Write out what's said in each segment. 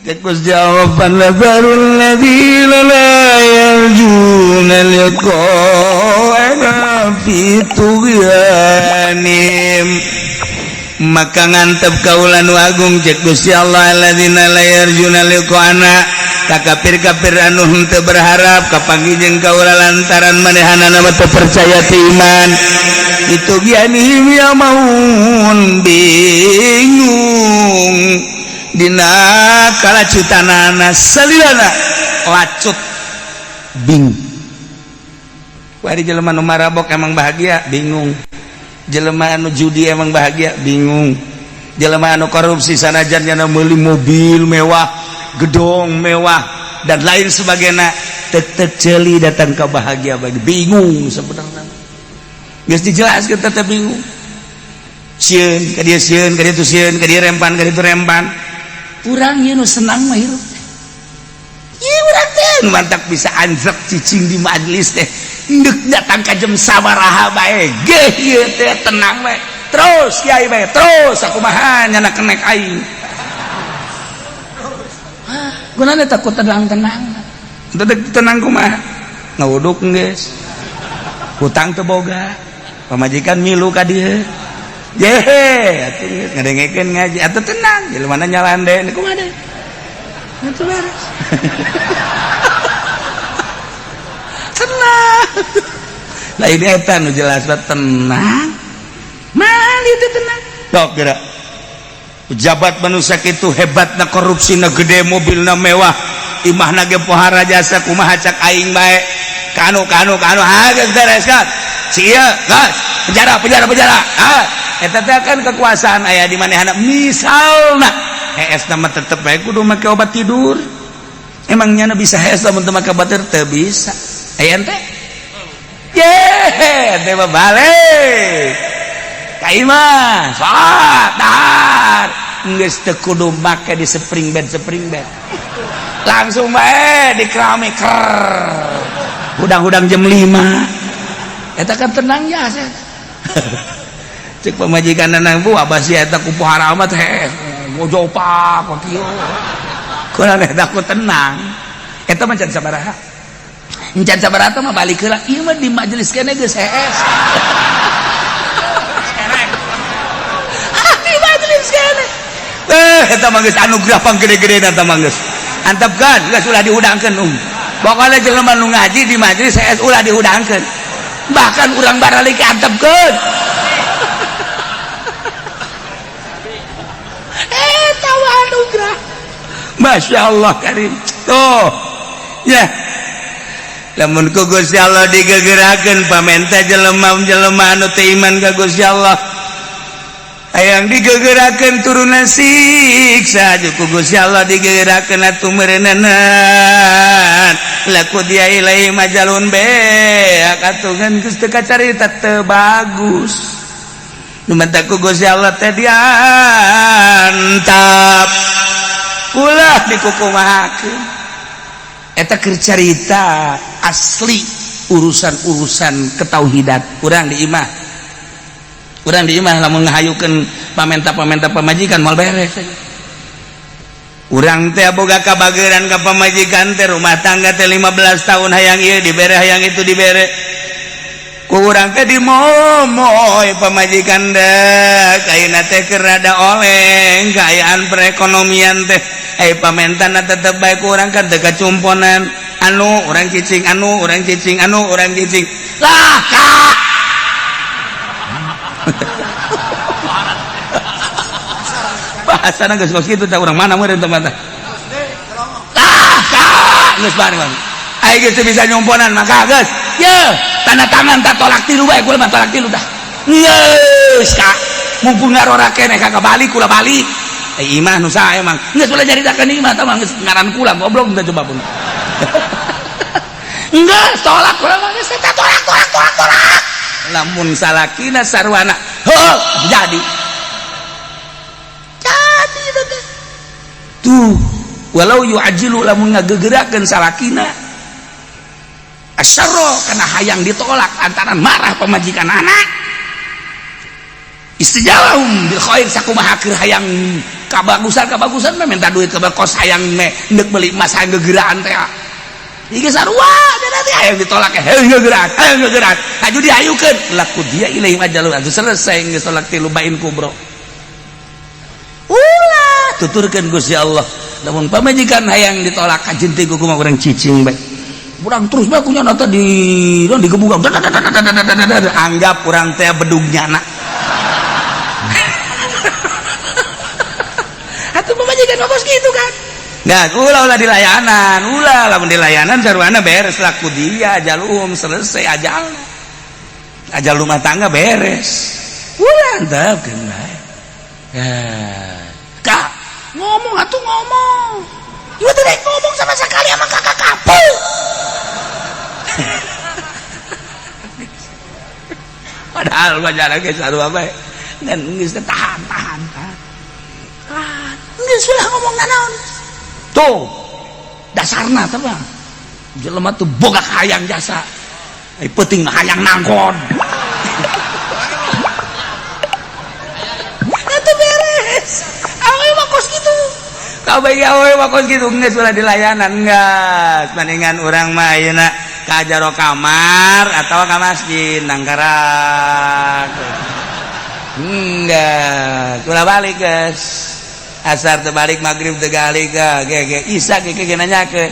jawaban lazarul ladzina la yarjuna liqa'ana fi tughyanim maka ngantep kaulan agung cek Gusti Allah alladzina la yarjuna liqa'ana ka kafir-kafir anu henteu berharap ka panggijeun kaula lantaran manehanana mah teu percaya ti iman itu gianihim ya maun bingung dina kalacutanana salilana lacut bingung. Wari jelema nu marabok emang bahagia bingung, jelema anu judi emang bahagia bingung, jelema anu korupsi sanajan nya meuli mobil mewah, gedong mewah dan lain sebagainya tetep ceuli datang ke bahagia bagi bingung sebenarnya geus dijelaskeun tetep bingung. Sieun ka dieu sieun ka ditu sieun ka dieu rempan ka ditu rempan. Urang ieu nu senang mah hirup teh. Ieu urang teh nu mantak bisa anjrek cicing di majelis teh. Neuk datang ka jam sabaraha bae. Geh ieu teh tenang bae. Terus kiai bae, terus sakumaha nyana kenek aing. Gunana takut tenang-tenang. Dedeg tenang kumaha? Ngawuduk geus. Hutang teu boga. Pamajikan milu ka dieu. Yehe, atuh ngadengekeun ngaji, atuh tenang, jelema nyalande, kumaha deui? Atuh beres. Tenang. Lah ini eta nu jelas tenang. Mali teh tenang. Sok geura. Pejabat manusia kitu hebatna korupsina gede, mobilna mewah, imahna ge pohara jasa kumaha cak aing bae. Kanu geus beres kan. Sia, gas. Penjara. Eta teh kan kekuasaan aya di manehna misalna hees nama tetep bae kudu make obat tidur emangnya bisa hees lamun teu make obat tidur teu bisa aya teh ye teh balik ka imah salat dahar geus teu kudu make di spring bed langsung bae di keramik hudang-hudang jam 5 eta kan tenang ya cek pemajikan nang bu abah sia eta ku pohara amat heh ngojopak kieu kunaon eta ku tenang eta mah can sabaraha encan sabaraha mah balik heula ieu mah di majelis keneh geus hees di majelis keneh eta mah geus anugerah panggede-gedena eta mah geus antepkeun geus ulah dihudangkeun pokona jelema nu ngaji di majelis hees ulah dihudangkeun bahkan urang baralik antepkeun Masya Allah karim tuh ya lamun ku Gusti Allah digegerakeun pamenta jelema-jelema anu teu iman ka Gusti Allah hayang digegerakeun turunan siksa ku Gusti Allah digegerakeun atuh meureunanan laku dia ilai majalun beak atuh ngan geus teu kacarita teu bagus nu menta ku Gusti Allah teh diantap ulah dikukumahakeun eta keur carita asli urusan-urusan ketauhidan urang di imah lamun ngahayukeun pamenta-pamenta pamajikan moal beres urang teh boga kabageuran ka pamajikan teh rumah tangga teh 15 tahun hayang ieu dibere hayang itu dibere ku urang teh dimomoy pamajikan da kaina teh keur rada oleng kaayaan perekonomian teh pamentana tetep bae ku urang kan teu kacumponan anu urang cicing lah kak bahasana geus kitu teh urang mana meureun teh mah lah kak geus bareng ai geus bisa nyumponan maka geus ye tanda tangan tak tolak tilu bae kula mah tolak tilu tah geus kak mumpung ngarora keneh kagak balik kula balik imah nu saha emang geus ulah nyaritakeun imah tah mah geus ngaran kula goblok teh coba pun geus tolak kula mah geus eta tolak lamun salakina sarwana heuh jadi tuh walau yu'ajilu lamun ngagegerakeun salakina asyarro kana hayang ditolak antaran marah pamajikan anak istijabahum bil khair sakumaha keur hayang kabagusan mah minta duit ke kos sayang meh neuk beli emas hayang gegeraan teh ieu sarua nanti hayang ditolak hayang gegeran aju diayukeun laku dia ilahi majalun atuh selesai geus tolak 3 bain kubro ulah tuturkeun Gusti Allah lamun pamajikan hayang ditolak kajeun teh kumaha urang cicing bae urang terus bae kunya nata digebugang anggap urang teh bedugnyana atuh pamajikan bos gitu kan nah ulah dilayanan ulah lamun dilayanan sarwana beres laku dia ajal selesai ajal rumah tangga beres ulah antepkeun bae Kak ngomong atuh ngomong ieu teh ngomong sama sekali sama kakak kapel padahal bajaran ge sarua bae dan geus tahan geus ulah ngomong naon tuh dasarna teh bang jelema tuh boga hayang jasa ai penting mah hayang nangkon atuh beres awe mah kos kitu kabeh awe mah kos kitu geus ulah dilayanan geus mendingan urang mah ayeuna ka jaro kamar atau ka masjid nangkarak enggak ulah balik geus asar terbalik maghrib terbalik ge isya ge nanya ke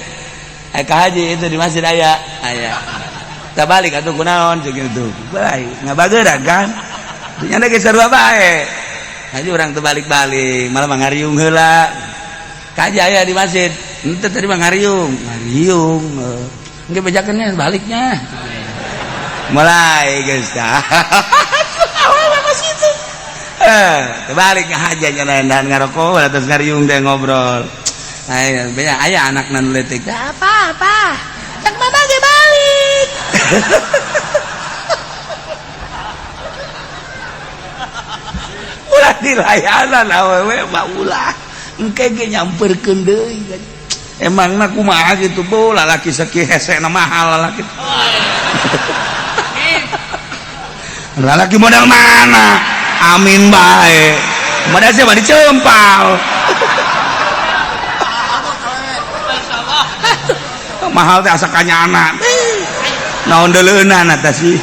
haji itu di masjid aya terbalik atuh kunaon cek gitu baik ngabageurang kan nya ge sarua bae haji urang terbalik-balik malah ngariung heula kaji aya di masjid henteu tadi mah ngariung engke bejakeunnya baliknya mulai geus terbalik ngahajanya dan ngarokok atas ngariung deh ngobrol aya anak nan letik apa cak mama ge balik ulah dilayanan awewe mah ulah engke ge nyamperkeun deui emangna kumaha kitu bu lalaki sakieu hesena mahal lalaki lalaki modal mana amin bae modal siapa dicempal mahal teh asa kanyana naon deuleunan eta sih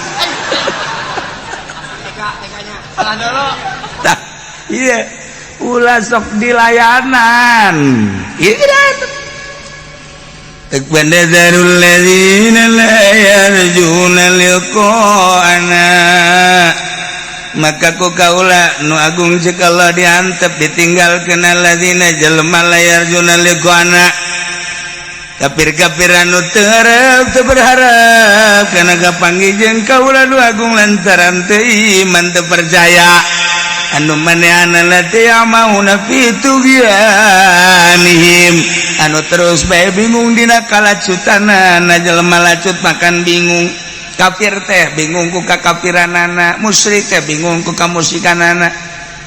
tah ieu ulah sok dilayanan ieu takbandarul ladzina la yarjuna liqa'ana maka ku kaula nu agung ceuk Allah diantep ditinggalkeun alladzina jelema layar juna liqana kafir-kafir anu teu berharap kana kapanggih kaula nu agung lantaran teu iman teu percaya anu manehna teh amauna fi tugyanihim anu terus bae bingung dina kalacutanana jelema lacut makan bingung kafir teh bingung ku kakafiranana musyrik teh bingung ku kamusyrikanana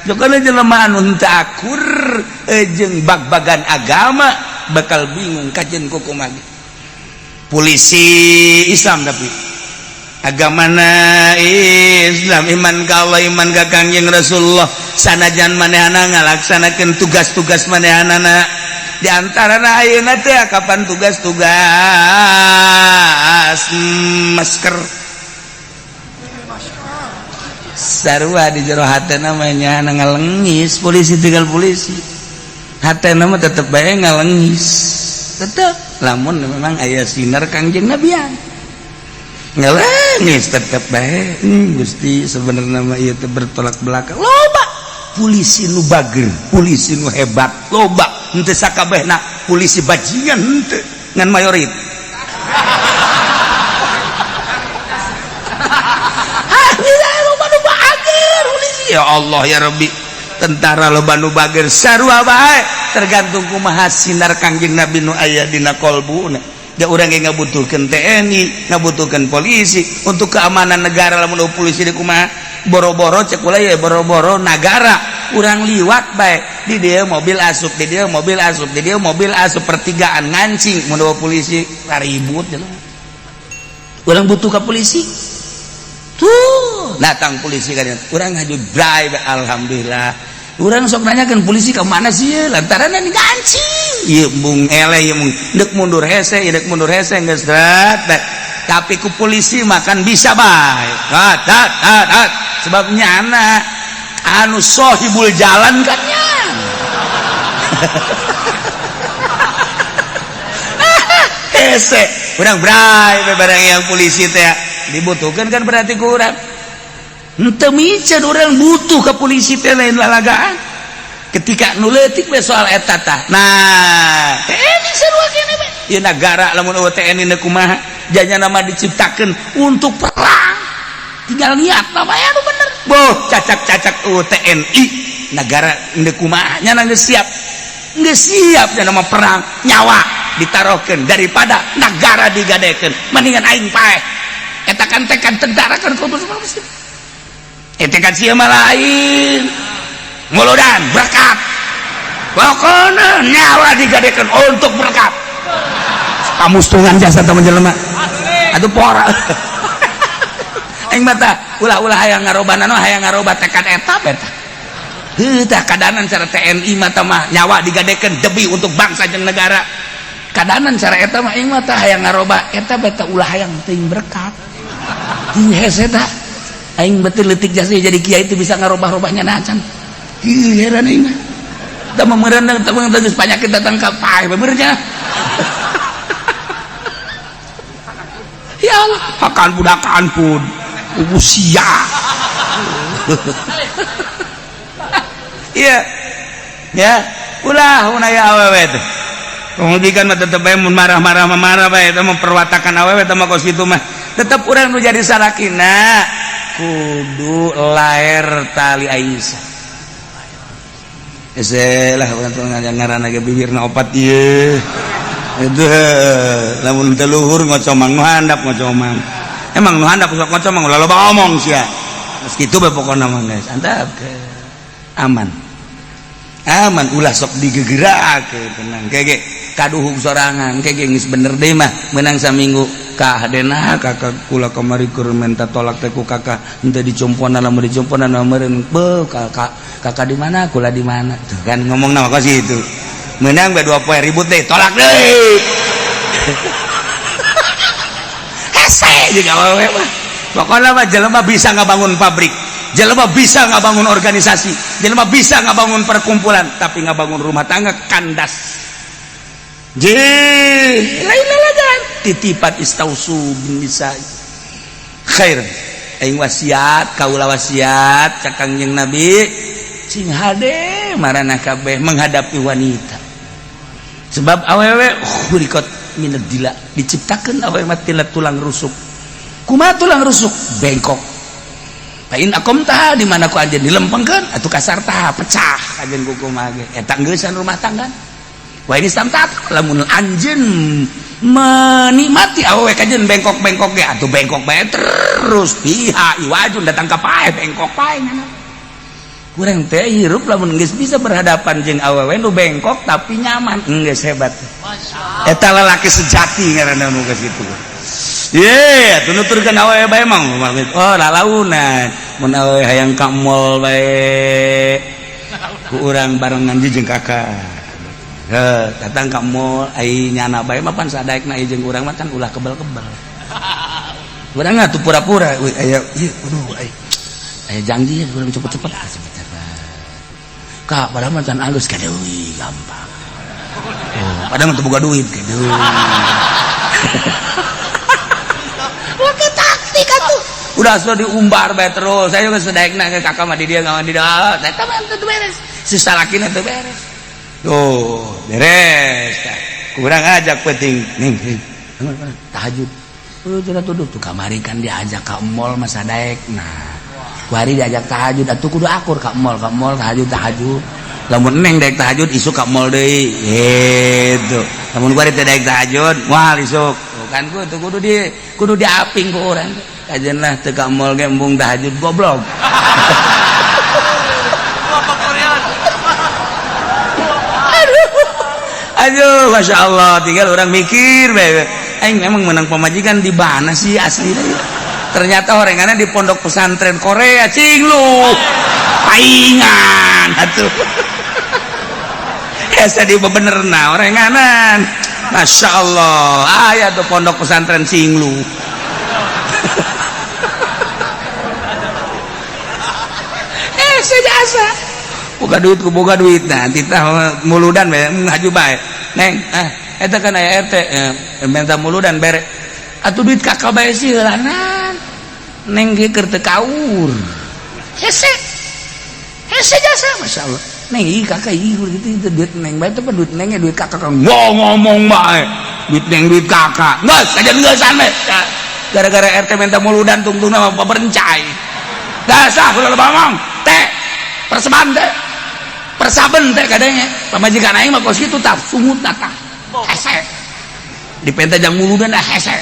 jokana jelema anu henteu akur jeung bag-bagan agama bakal bingung kajen ku kumaha polisi Islam tapi agamana Islam iman ka Allah iman ka Kangjeng Rasulullah sanajan manehna ngalaksanakeun tugas-tugas manehna di antarana ayeuna teh kapan tugas-tugas masker sarua di jero hatena namanya ngalengis polisi tinggal polisi hatena mah tetep bae ngalengis tetep lamun memang aya sinar Kangjeng Nabian ngalengis tetep bae Gusti sebenarnya mah ieu teh bertolak belakang loba polisi nu bager polisi nu hebat loba henteu sakabehna polisi bajingan henteu ngan mayorit ya Allah ya Rabbi tentara loba nu bager sarua bae tergantung kumaha sinar Kangjeng Nabi nu aya dina qalbuna da urang ge ngabutuhkeun TNI ngabutuhkeun polisi untuk keamanan negara lamun polisi di kumaha boro-boro cek ulah ya boro-boro negara urang liwat bae di dieu mobil asup di dieu mobil asup di dieu mobil asup pertigaan ngancing mun polisi ribut jelema urang butuh ka polisi tuh datang polisi kan urang ngaju bray alhamdulillah urang sok nanyakeun polisi ka mana sih ye lantaran ini gancing ieu mung ele ieu mung deuk mundur hese ieu deuk mundur hese geus drat tapi ku polisi makan bisa bae dat sebabnya anak anu sohibul jalan kan nya hese urang bray barang yang polisi teh dibutuhkeun kan berarti ku urang henteu mican urang butuh ke polisi teh lain lalagaan ketika nu leutik we soal eta tah nah TNI sarua kene we ieu nagara lamun eueuh TNI na kumaha janya nama diciptakeun untuk perang tinggal niatna bae anu bener boh cacak-cacak eueuh TNI negara indeu kumaha nya geus siap nya nama perang nyawa ditarohkeun daripada negara digadekeun mendingan aing paeh eta kan tekan tentara kan kudu muslim tekan sia mah lain muludan berkat pokona nyawa digadekeun untuk berkat pamustungan jasa teman jelema atuh pora aing mah tah ulah-ulah hayang ngarobana hayang ngaroba tekad eta beta tah kadanan cara TNI mah tah mah nyawa digadekeun demi untuk bangsa jeung negara kadanan cara eta mah aing mah tah hayang ngaroba eta beta ulah hayang teuing berkat ieu hese tah aing betul leutik jasa jadi kiai itu bisa ngarobah-robahnya nacan heran aing mah da memereun da geus panyakit datang ka paeh benernya ya Allah hakan budakan pun usia iya ya ulah unaya awewe teh kemudian mah tetep bae mun marah-marah bae eta memperwatakan awewe teh mah kos kitu mah tetep urang nu jadi salakina kudu lair tali Aisyah eselah urang teh ngaranna ge bibirna opat ieu itu lamun teu luhur ngocomang nu handap ngocomang emang nu handap sok ngocomang ulah loba omong sia geus kitu bae pokona mah guys antap aman ulah sok digegerakeun tenang kege kaduhug sorangan kege geus bener deui mah meunang saminggu ka hadena kakak kula kamari keur menta tolak teh ku kakak henteu dicompona lamun dicompona meureun beuh kakak di mana kula di mana tuh kan ngomongna mah ka situ meunang bae 2 poe ribut deh tolak deui hese jeung awewe mah pokona mah jelema bisa ngabangun pabrik jelema bisa ngabangun organisasi jelema bisa ngabangun perkumpulan tapi ngabangun rumah tangga kandas lain lalagan titipat istausu bin bisa khair aing wasiat kaula wasiat cakang jeung nabi sing hade marana kabeh menghadapi wanita sebab awewe khuriqat minad dila diciptakeun awewe mah tulang rusuk kumaha tulang rusuk bengkok pain akom tah di mana ku anjeun dilempengkeun atuh kasar tah pecah anjeun kumaha ge eta geeusan rumah tangga wah ini samtat lamun anjeun menikmati awewe kajeun bengkok-bengkok ge atuh bengkok bae terus piha iwajun datang ka paeh bengkok paeh ngana urang teh hirup lamun geus bisa berhadapan jeung awewe nu bengkok tapi nyaman geus hebat eta lalaki sejati ngaranna nu geus kitu ye atuh nuturkeun awewe bae mah oh lalaunan mun awewe hayang ka mall bae ku urang barengan jeung kakak datang ka mall ai nyana bae mah pan sadaekna jeung urang mah kan ulah kebel-kebel urang atuh pura-pura we aya ieu kudu aya janji urang cepet-cepet kak padahal mah can alus ka deui gampang padahal mah teu boga duit ka deui oke taktik atuh udah sudah diumbar bae terus saya juga sadaekna ke kakak mah di dia ngawan di dah eta mah teu beres sisa lakina teu beres tuh beres kurang ajak penting ning tahajud cenah tuduh tuh kamari kan diajak ka mall mah sadaekna kuari diajak tahajud atuh kudu akur ka mall tahajud lamun neng daek tahajud isuk ka mall deui gitu lamun kuari teh daek tahajud moal isuk kan kudu diaping ku urang kajeun lah teu ka mall ge embung tahajud goblok aduh masya Allah tinggal orang mikir bae aing memang menang pemajikan di mana sih asli ternyata orengannya di pondok pesantren Korea cing lu paingan atuh. Asa di bebenerna orenganan. Masya Allah, aya tuh pondok pesantren Singlu. Sejasa. Boga duit nanti tah muludan bae ngaju bae. Neng, eta kan aya RT minta muludan bere. Atuh duit kakak bae sih heulanan. Neng ge keur teu kaur. Hese jasa masyaallah. Neng ieu kakak ieu gitu duit neng bae teh duit neng duit kakak kan ngomong bae. Duit neng duit kakak. Geus kajian geusan bae. Gara-gara RT minta muludan tungtungna mah berencai. Dasar ulah bangong. Teh perseban teh persaben teh kadangnya pamajikan aing mah kos kitu tah sungut tah hese dipenta jang muludan hese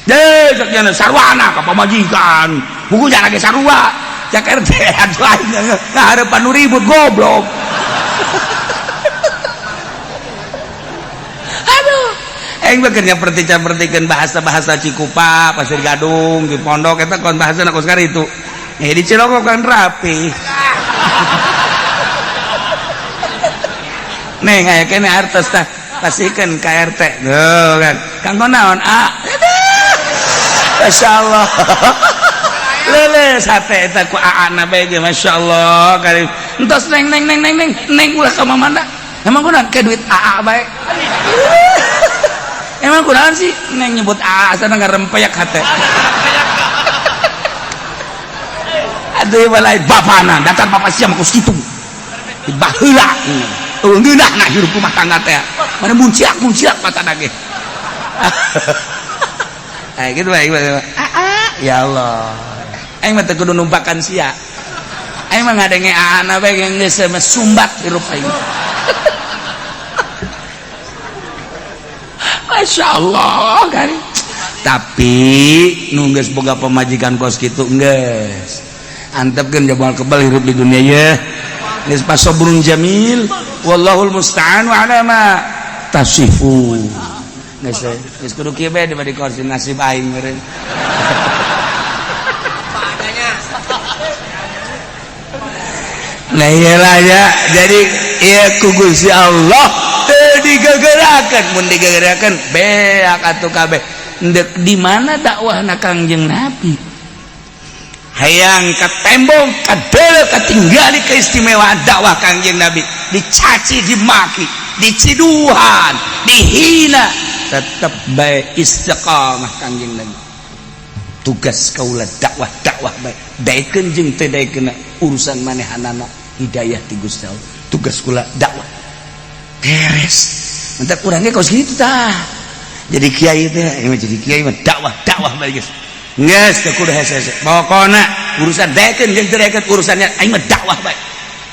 deh sakjana sarwana ka pamajikan buku jangan lagi sarua cak RT atuh aing ngahareupan nu ribut goblok. Aduh aing bekerja pertikeun bahasa-bahasa Cikupa Pasir Gadung di pondok eta kon bahasana kos karitu di Ciloko kan rapi. Neng aya kene artos tah pasikeun ka RT kan kanggo naon masyaallah leles hate eta ku aana bae ge masyaallah kali entos neng ulah ka mamanda emang kunaon ke duit AA bae emang kunaon sih neng nyebut AA asana ngarempeyak hate aduh balai bapana datar papa siam kos kitu dibaheula ngeunah hirup rumah tangga teh mana munciak mata dage gitu baik ya Allah aing mah teu kudu numpakan sia aing mah ngadenge aana bae geus sumbat hirup aing. Masya Allah kan tapi nu geus boga pamajikan kos kitu geus antepkeun jabal kebal hirup di dunia ya geus pasobrun jamil wallahul musta'an wa ala ma tasifu geus kudu kieu bae di kursi nasib aing meureun. Nah iyalah ya jadi ieu ku Gusti Allah teu digegerakeun mun digegerakeun beak atuh kabeh endek di mana dakwahna Kangjeng Nabi hayang ka tembong ka deuleu katinggali keistimewaan dakwah Kangjeng Nabi dicaci dimaki diciduhan dihina tetep bae istiqamah Kangjeng Nabi tugas kaula dakwah bae daekeun jeung teu daekeun urusan manehanana hidayah ti Gusti Allah tugas kula dakwah beres entek urang ge kos kitu tah jadi kiai teh jadi kiai mah dakwah bae geus geus teu kudu hese-hese pokona urusan daekeun jeung teu daekeun urusannya aing mah dakwah bae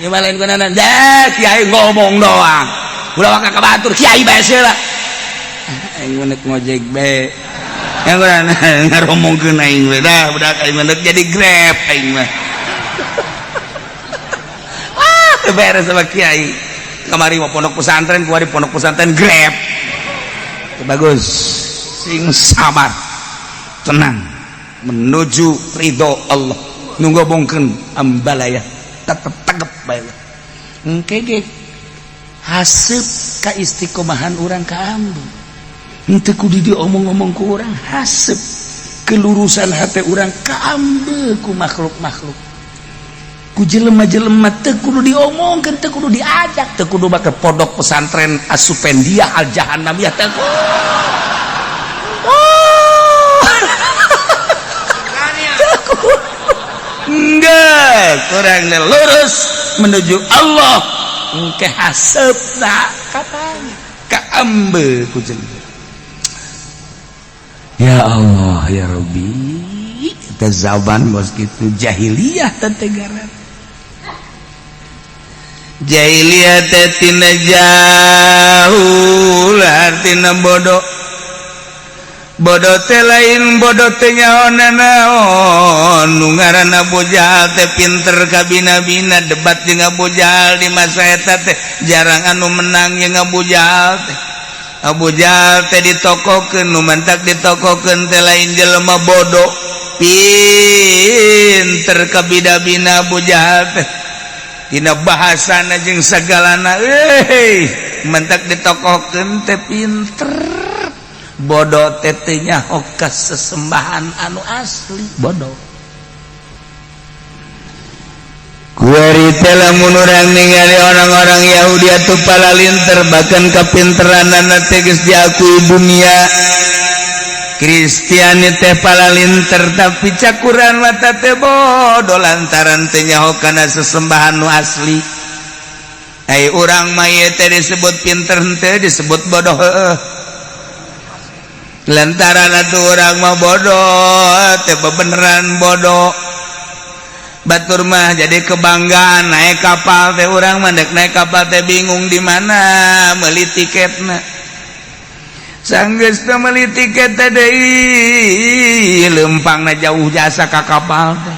ieu mah lain kunana dah kiai ngomong doang ulah waka ka batur kiai bae seula aing mah ngojek bae yang kunana ngaromongkeun aing we dah budak aing mah jadi Grab aing mah beres sama kiai kamari mau pondok pesantren kuari pondok pesantren Grab bagus sing sabar tenang menuju ridho Allah nunggu bongkeun ambalaya tetep tegep bae engke ge haseup ka istiqomahan urang ka ambu henteu kudu diomong-omong ku urang haseup kelurusan hate urang ka ambu ku makhluk-makhluk ku jelema-jelema teu kudu diomongkeun teu kudu diajak teu kudu make pondok pesantren Asupendia Al Jahannamiyah teu enggak kurang lurus menuju Allah engke haseupna katanya ka ambe ku jelema ya Allah ya Rabbi kita zaman bos kitu jahiliyah teh tegaran jahiliyah teh tina jauh artina bodoh teh lain bodoh teh nyaon nu ngaranna Abu Jahal teh pinter ka bina-bina debat jeung Abu Jahal di masa eta teh jarang anu menang jeung Abu Jahal teh ditokokeun nu mantak ditokokeun teh lain jelema bodoh pinter ka bina-bina Abu Jahal teh tina bahasana jeung sagalana mentak ditokohkeun teh pinter bodoh tetenya okas sesembahan anu asli bodoh kuari teh lamun urang ningali orang-orang Yahudi atuh palalinter bahkan kapinteranana teh geus diakui dunia Kristiani teh palalinter tapi cakuran mata teh bodoh lantaran teh nyaho kana sesembahan nu asli ai urang mah ieu teh disebut pinter henteu disebut bodoh heueuh lantaran atuh urang mah bodoh teh bebeneran bodoh batur mah jadi kebanggaan naik kapal teh urang mah naik kapal teh bingung di mana meuli tiketna sanggeus teh meuli tiket teh deui leumpangna jauh jasa ka kapal teh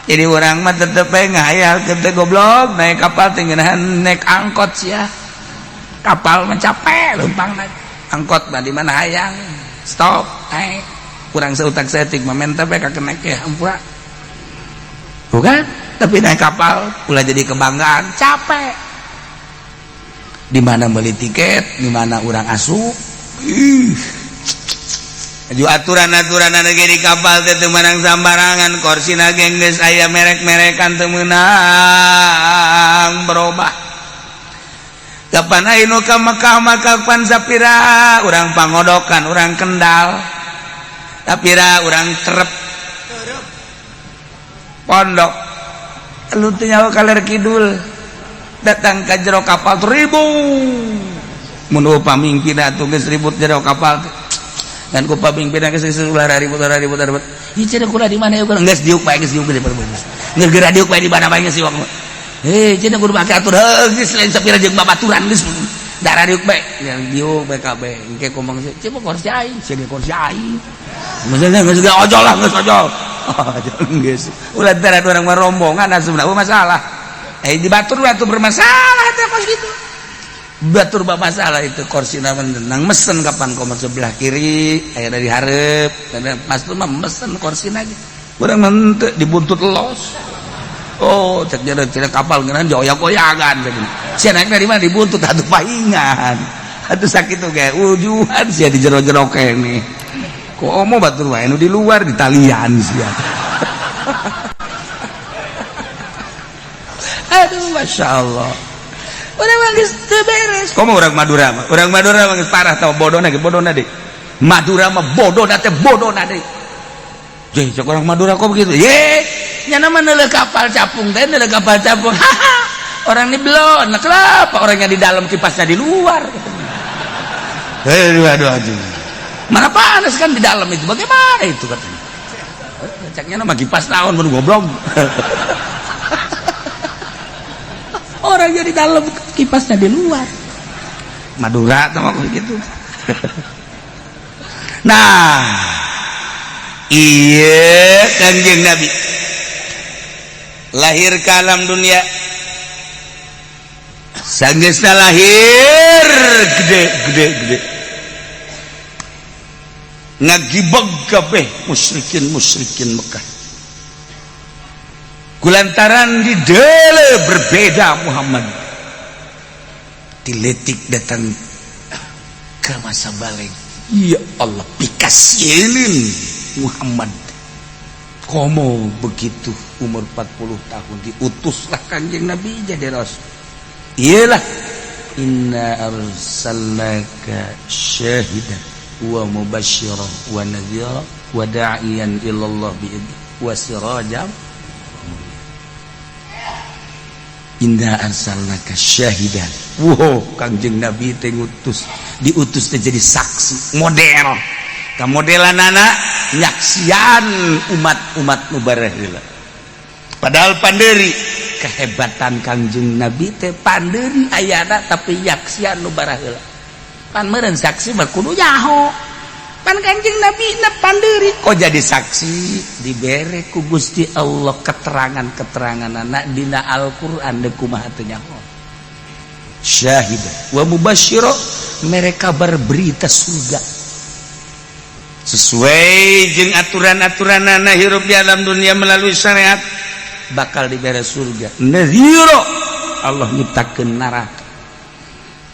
jadi urang mah tetep we ngahayalkeun teh goblok naik kapal teh ngeunahan naik angkot sia kapal mah capek leumpangna angkot mah di mana hayang stop naik kurang seutak setik mah menta we kakenek ke ampura bukan tapi naik kapal ulah jadi kebanggaan capek di mana meuli tiket di mana urang asup aju aturan-aturan anu ge di kapal teh teu meunang sambarangan korsina ge geus aya merek-merekan teu meunang berubah kapan anu ka Mekah maka kapan sapira urang pangodokan urang kendal sapira urang terep pondok lu teh nyawa kaler kidul datang ka jero kapal 1000 mun pamingpina atuh geus ribut jero kapal dan ku pamingpina geus ulah ribut ieu cenah kula di mana yeuh geus diuk bae geus diuk geus geura diuk bae di mana bae geus diuk cenah kudu make atur geus lain sapira jeung babaturan geus darah diuk bae diuk bae kabeh engke kumaha sih cenah kursi aing cenah kursi aing maksudna geus ojol lah geus ojol geus ulah tara urang mah rombongan asupna masalah di batur bermasalah teh kos gitu batur masalah itu korsina menang mesen kapan komer sebelah kiri aya dari hareup dan mas tuh mah mesen korsina gitu urang mah teu dibuntut los oh cek jalan tina kapal ngeunahan joyak-goyagan sia naik dari mana dibuntut atuh paingan atuh sakitu ge ujuan sia di jero-jero kene ku omo batur wae nu di luar di talian sia aduh masyaallah urang mah geus teu beres komo urang Madura mah geus parah tah bodohna deui Madura mah bodohna teh bodohna deui jeung cek urang Madura kok begitu ye nya mah neuleuh kapal capung teh neuleuh kapal capung orang di belon nah kenapa orangnya di dalam kipasnya di luar aduh mana panas kan di dalam itu bagaimana itu katanya ceknya nama kipas naon mun goblok orangnya di dalam kipasnya di luar Madura sama begitu nah iya Kanjeng Nabi lahir ke alam dunia sanggeusna lahir gede ngagibeg kabeh musyrikin Mekah kulantaran di dele berbeda Muhammad diletik datang ke masa balik ya Allah pikasieun Muhammad komo begitu umur 40 tahun diutuslah Kanjeng Nabi jadi rasul iyalah inna arsalnaka syahidan wa mubasysyiran wa nadhira wa da'iyan ilallah bi'idzni wa sirajan inna arsalnaka syahidan wow Kanjeng Nabi teh diutus teh jadi saksi model ka modelanana nyaksian umat-umat nu baheula padahal pandeuri kehebatan Kanjeng Nabi teh pandeuri ayana tapi nyaksian nu baheula pan meureun saksi mah kudu nyaho pan Kanjeng Nabi na pandeuri kok jadi saksi dibere ku Gusti Allah keterangan-keteranganna dina Al-Qur'an deuk kumaha teu nyaho syahid wa mubasysyiran mereka berberita surga sesuai jeung aturan-aturanna hirup di alam dunia melalui syariat bakal dibere surga nadhira Allah nyiptakeun neraka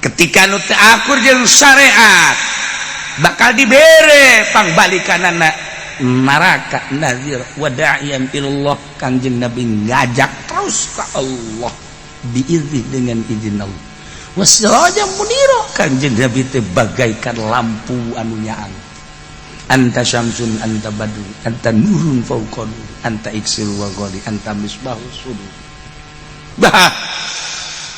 ketika nu teu akur jeung syariat bakal dibere pangbalikanana neraka nazir wada'iyan ilallah kanjeng Nabi ngajak terus ka Allah biizni dengan izin Allah wasirajan munira kanjeng Nabi teh bagaikan lampu anu nyaang anta syamsun anta badru anta nurun fauqa nur anta iksir wa ghali anta misbahus sudur bah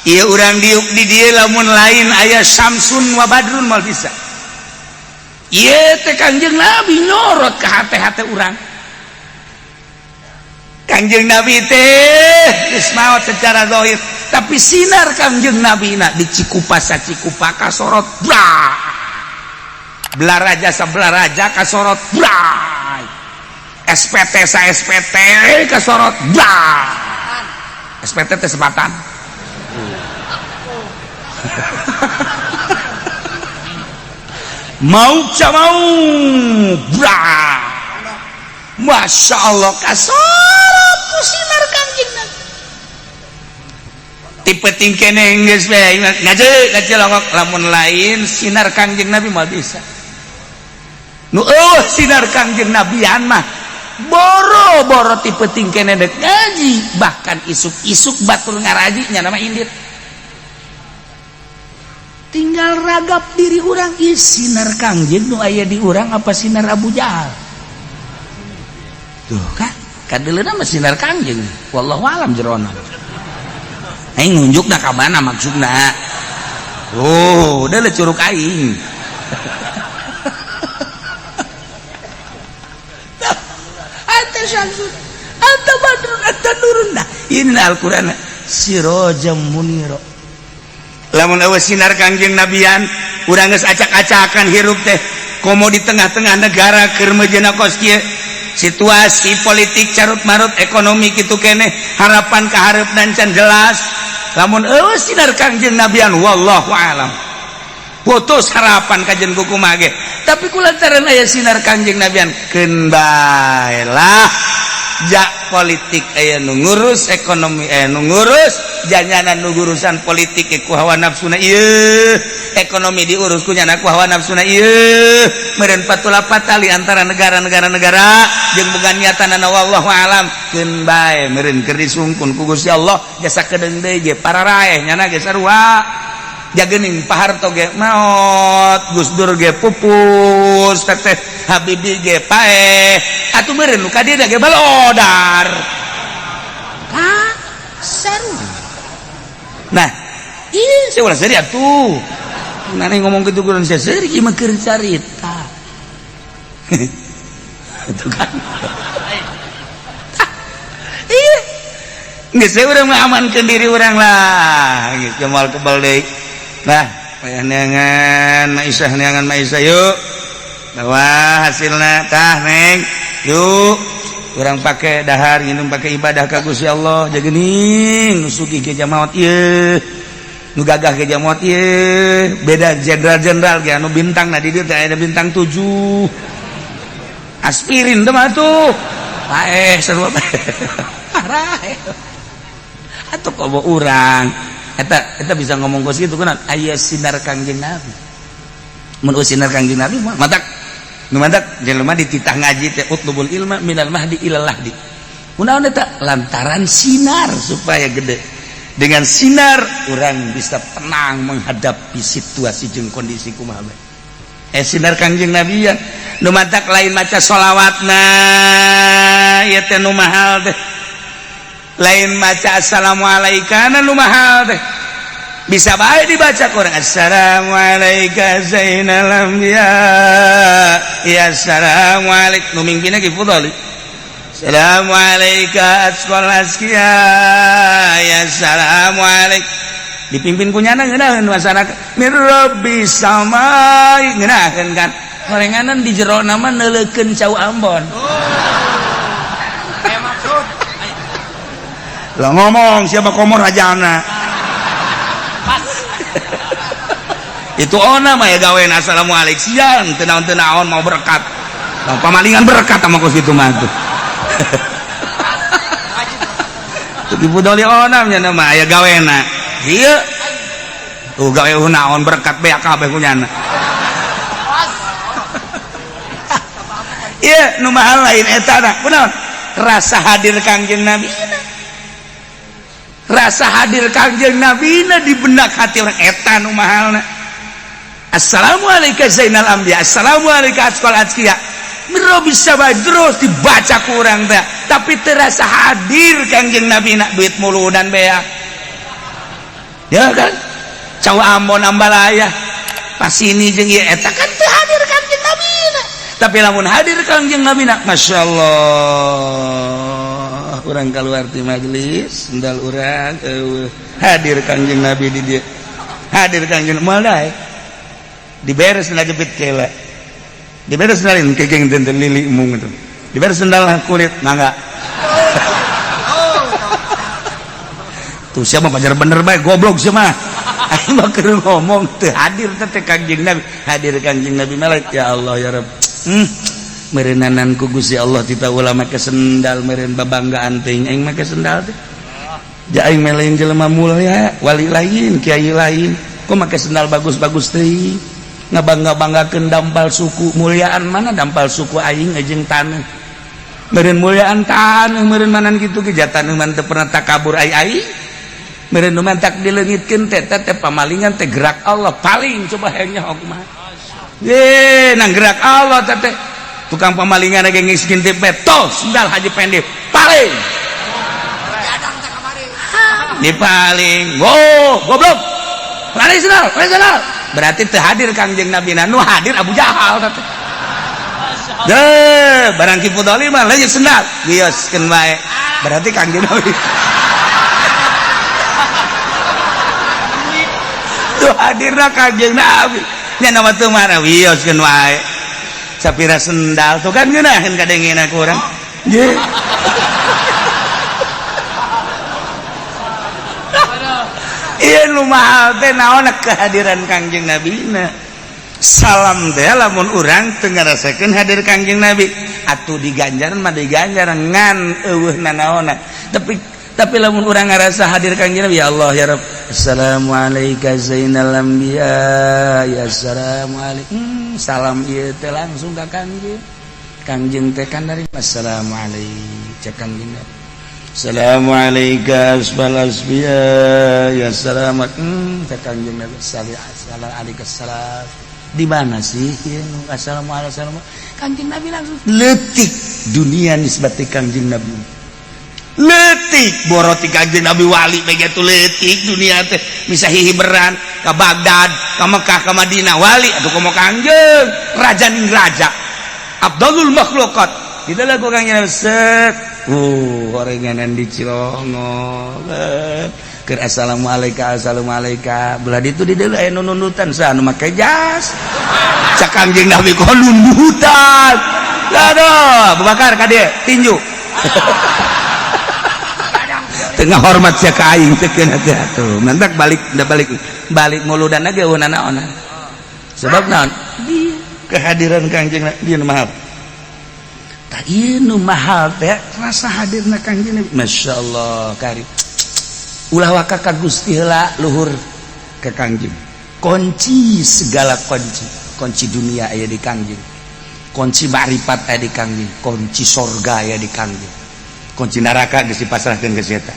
ieu urang diuk di dieu lamun lain aya syamsun wa badrun moal bisa ieu teh kanjeng Nabi nyorot ka hate-hate urang kanjeng Nabi teh geus maot secara zahir tapi sinar kanjeng Nabi na dicikupas sacikupa kasorot blah belaraja sabelaraja kasorot blah SPT sa SPT kasorot blah SPT teh sebatan mau camau blah Masya Allah kasorot ku sinar kanjeng Nabi tipe tingkene geus bae ngajelongok lamun lain sinar kanjeng Nabi mah bisa nu sinar kanjeng Nabian mah boro-boro tipe tingkene dek ngaji bahkan isuk-isuk batul ngaraji nya nama indit tinggal ragap diri urang ieu sinar kanjeng nu aya di urang apa sinar Abu Jahal tuh kan kadeleuna mah sinar kanjeng wallahu alam jerona aing nunjukna ka mana maksudna udah le curug aing anta syamsun anta badrun anta nurun nah ini Al-Qur'an sirajam munira lamun eueuh sinar kanjeng Nabian urang geus acak-acakan hirup teh komo di tengah-tengah negara keur meujeuna kos kieu situasi politik carut marut ekonomi kitu keneh harapan ka hareup dan can jelas lamun eueuh sinar kanjeng Nabian wallahu alam putus harapan kajen kumaha ge tapi kulantaran aya sinar kanjeng Nabian keun baelah ja politik aya nu ngurus ekonomi aya nu ngurus janyanan nu urusan politik ku hawa nafsuna ieu ekonomi diurus ku nyana ku hawa nafsuna ieu meureun patula patali antara negara-negara jeung boga niatanana wallahu alam keun bae meureun keur disungkun ku Gusti Allah jasa kedeung deui ge pararaeh nyana ge sarua jagening Pak Harto ge maot Gus Dur ge pupus teteh Habibie ge paeh atuh meureun nu ka dieu ge balodar ka seru nah ieu saya ulah seri atuh nani ngomong kitu kudu seri ieu mah keur carita itu kan iya geus urang mah amankeun diri urang lah geus kemal kebal deui nah payah neangan Maisah yuk bawa hasilna tah neng yuk urang pake dahar nginum pake ibadah ka Gusti Allah jagening nu sugih ge jamaot ieu nu gagah ge jamaot ieu beda jenderal-jenderal ge anu bintangna di dieu teh aya bintang 7 aspirin teh mah tuh paeh sarua parah atuh kobo urang eta bisa ngomong kos gitu kan aya sinar kanjeng Nabi mun sinar kanjeng Nabi mah matak nu matak jelema dititah ngaji teh utlubul ilma minal mahdi ilal lahdi kunaon eta lantaran sinar supaya gede dengan sinar orang bisa tenang menghadapi situasi jeung kondisi kumaha bae sinar kanjeng Nabi ya nu matak lain maca sholawatna ieu teh nu mahal teh lain maca assalamualaikum nu mahal teh bisa bae dibaca Quran assalamualaikum zainal anbiya ya assalamualaikum nu mingpina ki fudhali assalamualaikum asqal asqiya ya assalamualaikum dipimpin kunyana ngeunaheun masyarakat mir rabbis samai ngeunaheun kan gorenganan di jero nama neuleukeun cau Ambon lah ngomong siapa komor rajana itu ona mah ya gawean assalamualaikum siang tenaon mau berkat pamalingan berkat sama kos itu mah tuh di budoli ona nya nama aya gawena ieu gawe naon berkat beak kabeh kunyana iya nu mahal lain eta kunaon rasa hadir Kangjeng Nabi rasa hadir Kangjeng Nabi di benak hati orang eta nu mahalna assalamualaikum zainal anbiya assalamualaikum atqal atqiya miro bisa terus dibaca kurang teh tapi terasa hadir Kangjeng Nabi nak duit muludan beak ya kan cawa Ambon Ambalaya pas ini jeung ieu eta kan teu hadir Kangjeng Nabi tapi lamun hadir Kangjeng Nabi Masya Allah urang keluar di majelis sendal urang hadir Kangjeng Nabi di dia hadir Kangjeng Nabi diberes na jepit kela diberes nalin kegeng tenten lili umum itu diberes sendal kulit mangga tuh siapa pacar bener baik goblok siapa aing mah keur ngomong teu hadir teh Kangjeng Nabi hadir Kangjeng Nabi melek ya Allah ya Rabb meureunnanan ku Gusti Allah tita ulah make sendal meureun babanggaan teuing aing make sendal teh ja aing meleun jelema mulia wali lain kiai lain kok make sendal bagus-bagus teuing ngabangga-banggakeun dampal suku muliaan mana dampal suku aing jeung taneuh meureun muliaan taneuh meureun manan kitu ge jataneung man teu pernah takabur ai meureun nu mantak dileungitkeun teh pamalingan teh gerak Allah paling coba hayang nyaho kumaha ye nang gerak Allah teh tukang pamalingan ge ngiskin teh betos sendal haji pendek paling dipaling goblok lari sendal berarti teu hadir Kangjeng Nabi nu hadir Abu Jahal teh barang kipu doli mah leungeut sendal gioskeun wae berarti Kangjeng Nabi tuh hadirna Kangjeng Nabi nya nama teu marah wioskeun wae sapira sendal tuh kan ngeunaheun kadengena ku urang ye ieu nu mahal teh naon kehadiran Kangjeng Nabi salam teh lamun urang teu ngarasakeun hadir Kangjeng Nabi atuh diganjaran mah diganjaran ngan eueuhna naonna tapi lamun urang ngarasa hadir Kangjeng Nabi ya Allah ya Rabb assalamualaikum zainal anbiya ya assalamualaikum salam ieu teh langsung ka Kangjeng teh kan dari assalamualaikum cek Kangjeng Nabi assalamualaikum asbalasbiya ya salamat cek Kangjeng Nabi assalamualaikum salam di mana sih assalamualaikum Kangjeng Nabi langsung letik dunia nisbati Kangjeng Nabi letik boroti Kangjeng Nabi wali begitu letik dunia teh bisa hihiberan ke Baghdad ke Mekah ke Madinah wali atau komo Kangjeng raja ning raja Abdulul makhlukat kita lagu Kangjeng Nabi set gorenganan di Cilongo keur assalamualaikum belah ditu di deuleu aya nunutan saha nu make jas cak Kangjeng Nabi kok nunutan aduh Abubakar ka dieu tinju tengah hormat sia ka aing teh keun teh atuh mantak balik muludan ge naon sebab naon kehadiran Kangjeng Nabi mahal tah ieu nu mahal teh rasa hadirna Kangjeng Nabi masyaallah karim ulah waka ka Gusti heula luhur ke Kangjeng kunci segala kunci dunia aya di Kangjeng kunci ma'rifat aya di Kangjeng kunci surga aya di Kangjeng kunci neraka geus dipasrahkeun ka eta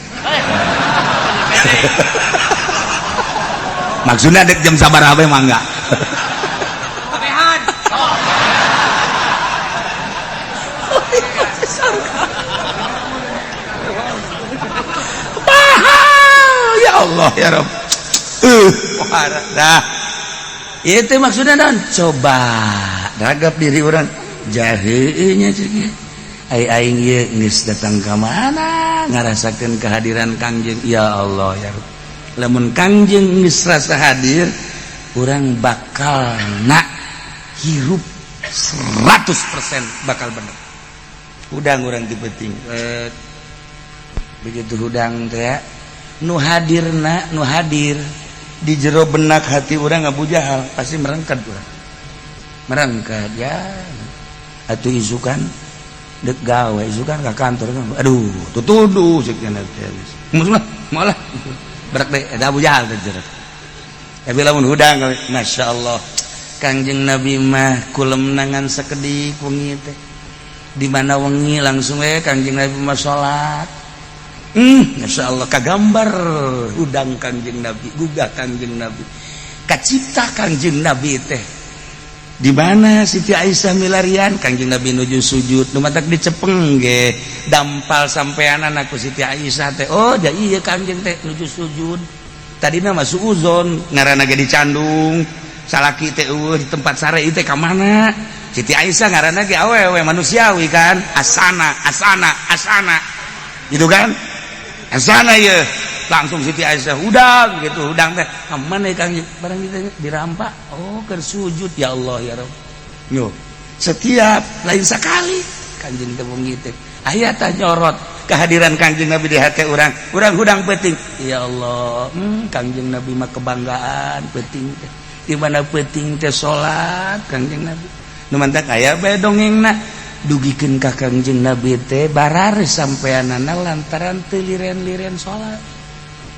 maksudna dek jam sabaraha we mangga Allah ya Rabb dah itu maksudnya naon coba ragap diri orang jahe nya ceuk aing ieu geus datang ka mana ngarasakeun kehadiran Kangjeng ya Allah ya Rabb lamun Kangjeng geus rasa hadir urang bakal nak hirup 100% bakal bener udang urang ti penting begitu udang teh nu hadir di jero benak hati urang Abu Jahal pasti merengket urang merengket ya atuh isukan dek gawe isukan ka kantor aduh tutuduh ceuk cenah teh malah berak deh ada Abu Jahal teh jerat tapi lamun hudang Masya Allah Kangjeng Nabi mah kulem nangan sakedik wengi teh di mana wengi langsung Kangjeng Nabi mah salat Masya Allah kagambar hudang Kangjeng Nabi gugah Kangjeng Nabi kacipta Kangjeng Nabi teh di mana Siti Aisyah milarian Kangjeng Nabi nuju sujud nu matak dicepeng ge dampal sampean anakku Siti Aisyah teh oh da iya Kangjeng teh nuju sujud tadina masuk uzon ngaranna ge dicandung salaki teh di tempat sare ieu teh ka mana Siti Aisyah ngaranna ge awewe manusiawi kan asana gitu kan asana ieu langsung Siti Aisyah udang gitu udang teh mana Kang barang ditanya dirampak oh keur sujud ya Allah ya Rabb yo setiap lain sekali Kanjeng teh wengi teh aya tah nyorot kehadiran Kanjeng Nabi di hati urang hudang peuting ya Allah Kanjeng Nabi mah kebanggaan peuting teh di mana peuting teh salat Kanjeng Nabi nu mantak aya bae dongengna dugikeun ka Kanjeng Nabi teh barare sampeanana lantaran teu liren-liren salat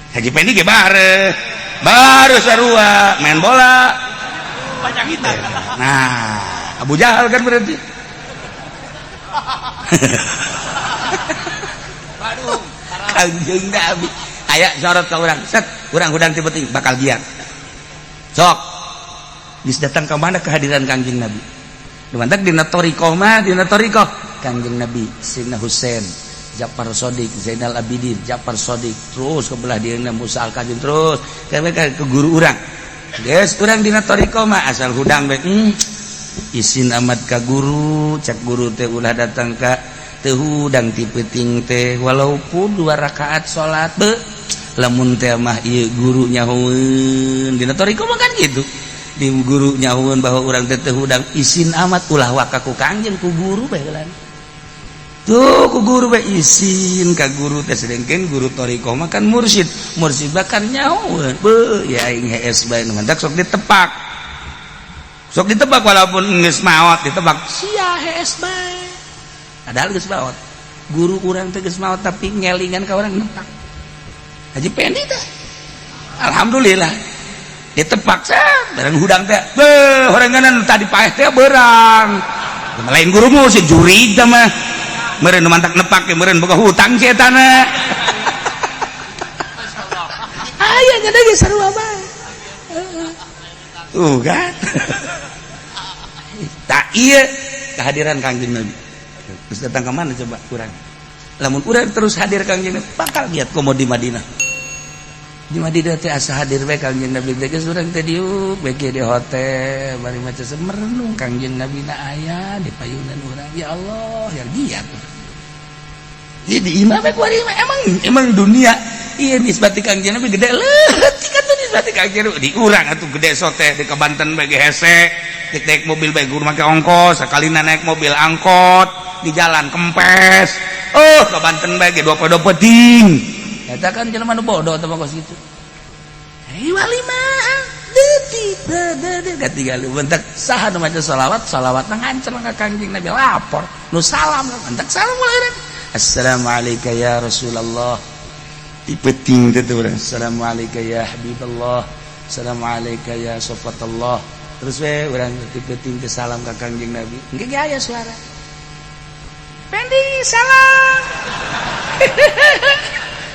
Haji Pendi ge baru sarua main bola banyak kita. Nah, Abu Jahal kan berarti. Waduh, Kanjeng Nabi. Aya sorot ka urang, set, urang hudang ti penting bakal giat. Sok. Geus datang ka mana kehadiran Kanjeng Nabi. Dumantak dina thariqah mah, dina thariqah Kanjeng Nabi Sayyidina Husain Ja'far Shadiq, Zainal Abidin, Ja'far Shadiq, terus ke belah dieuna Musa Al-Kadzim terus ke guru urang. Geus urang dina thariqah mah asal hudang bae isin amat ka guru, cak guru teh ulah datang ka teu hudang ti peuting teh walaupun 2 rakaat salat be lamun teh mah ieu guru nyahoeun dina thariqah mah kan gitu. Di guru nyahoeun bahwa urang teh teu hudang isin amat ulah waka ku Kangjeng ku guru bae heula. Tuh ku guru bae izin ka guru teh sedengkeun guru thariqah mah kan mursyid bahkan nyahoeun beuh ya aing hees bae nu mantak sok ditebak walaupun geus maot ditebak sia hees bae padahal geus maot guru urang teh geus maot tapi ngelingan ka urang nebak Haji Pendi teh alhamdulillah ditebak bareng hudang teh beuh horenganan tadi paeh teh beurang lain guru mursyid jurig teh mah meureun nu mantak nepak meureun boga hutang si eta na. Aya nya ge sarua bae. Tuh kan. Tah ieu kehadiran Kangjeng Nabi. Terus datang ke mana coba urang? Lamun urang terus hadir Kangjeng Nabi, bakal giat komo di Madinah. Di Madinah teh asa hadir bae Kangjeng Nabi teh geus urang teh diuk bege di hotel bari maca merenung Kangjeng Nabi na aya di payunan urang ya Allah yang giat. Jadi imam bae kuari emang dunia ieu nisbati Kangjeng Nabi gede leutik atuh nisbati Kangjeng Nabi di urang atuh gede soteh di ka Banten bae ge hese naik mobil bae guru make ongkos sakalina naik mobil angkot di jalan kempes ka Banten bae ge 20 peting eta kan jelema nu bodoh teh kos kitu hei wali mah detik gatigalu bentak saha nu maca shalawat ngancer ka Kangjeng Nabi lapor nu salam bentak salam uleureun Assalamualaikum ya Rasulullah dipeting teh urang Assalamualaikum ya Habiballah Assalamualaikum ya Safatullah terus we urang dipeting teh salam ka Kangjeng Nabi engke ge aya suara Pendi salam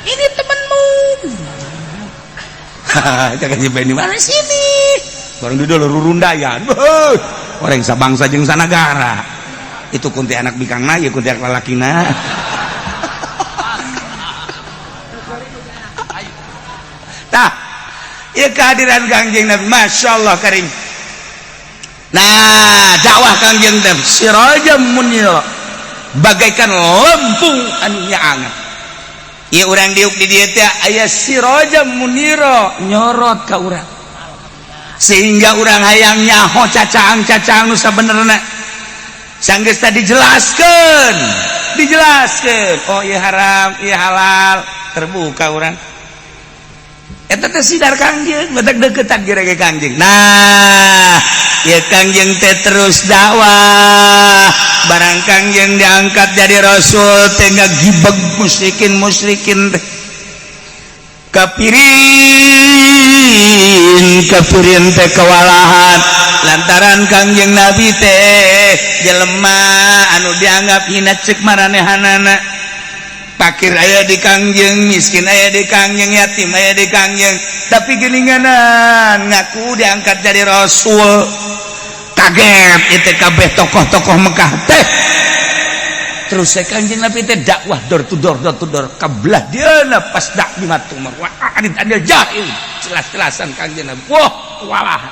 ini temanmu Kangjeng Pendi mana sini orang di dulu rurundayan orang sabangsa jeung sanagara itu kunti anak bikangna ya kunti anak lalakina tah ya kehadiran Kangjeng Nabi Masya Allah karim. Nah dakwah Kangjeng Nabi sirajam munira bagaikan lampu anu nyaangan ya urang diuk di dieu teh aya sirajam munira nyorot ka urang sehingga urang hayang nyaho cacang-cacang nu sabenerna sanggeus tadi dijelaskeun oh ieu haram ieu halal terbuka urang eta teh sidar Kangjeng badak deuketan gerege Kangjeng nah ya Kangjeng teh terus dakwah barang Kangjeng diangkat jadi rasul teh ngagibeg musyrikin teh kafirin teh kewalahan lantaran Kangjeng Nabi teh jelema anu dianggap hina cek maranehanana fakir aya di Kangjeng, miskin aya di Kangjeng, yatim aya di Kangjeng, tapi geninganan ngaku diangkat jadi rasul. Kaget itu kabeh tokoh-tokoh Mekah teh. Terus Kangjeng Nabi teh dakwah door to door kabelah dieuna pas dak di Matumar. Wah, adil jahil. Jelas-jelasan Kangjeng Nabi. Wah, walahan.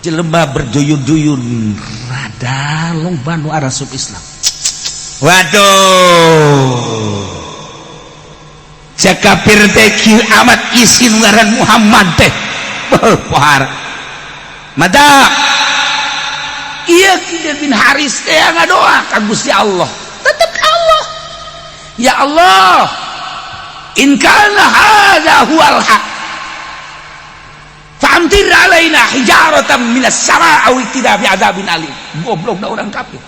Jelema berduyun-duyun rada lomba nu arasup Islam. Waduh, cek kafir teh kieu amat isin ngaran Muhammad teh pohar mada iya Kidir bin Haris teh ngadoa ka Gusti Allah tetep Allah ya Allah in kana hadza huwal haq fa'amtir alaina hijaratan minas sama' aw tidak bi'adzabin alim. Goblok da orang kafir.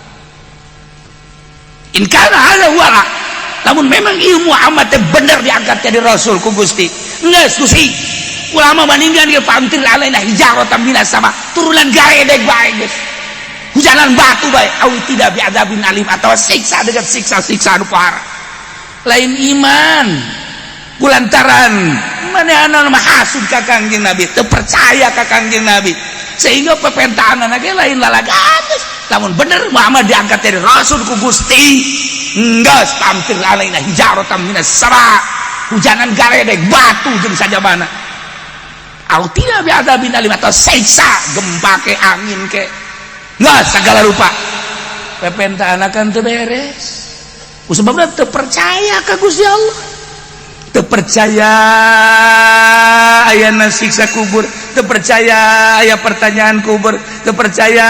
In kana hadza huwa haq, namun memang ilmu Muhammad teh bener diangkat jadi rasul ku Gusti. Geus Gusti ulama maninggan ieu pamtir alaina hijaratan minas sama, turunan garedeg bae geus. Hujanan batu bae aw tidak bi'adzabin alim atau siksa dengan siksa anu parah. Lain iman kulantaran manehna mah hasud ka Kangjeng Nabi, teu percaya ka Kangjeng Nabi, sehingga pepentahanan ge lain lalagan. Namun bener Muhammad diangkat dari rasul ku Gusti, enggeus tampil alaina hijaratan minas sama, hujanan garedeg batu jeung sajabana. Au tidak bi'adzabin alim atau siksa gempa ke angin ke geus sagala rupa. Pepentahanan kan teu beres. Sebabna teu percaya ka Gusti Allah. Teu percaya ayana siksa kubur, teu percaya aya pertanyaan kubur, teu percaya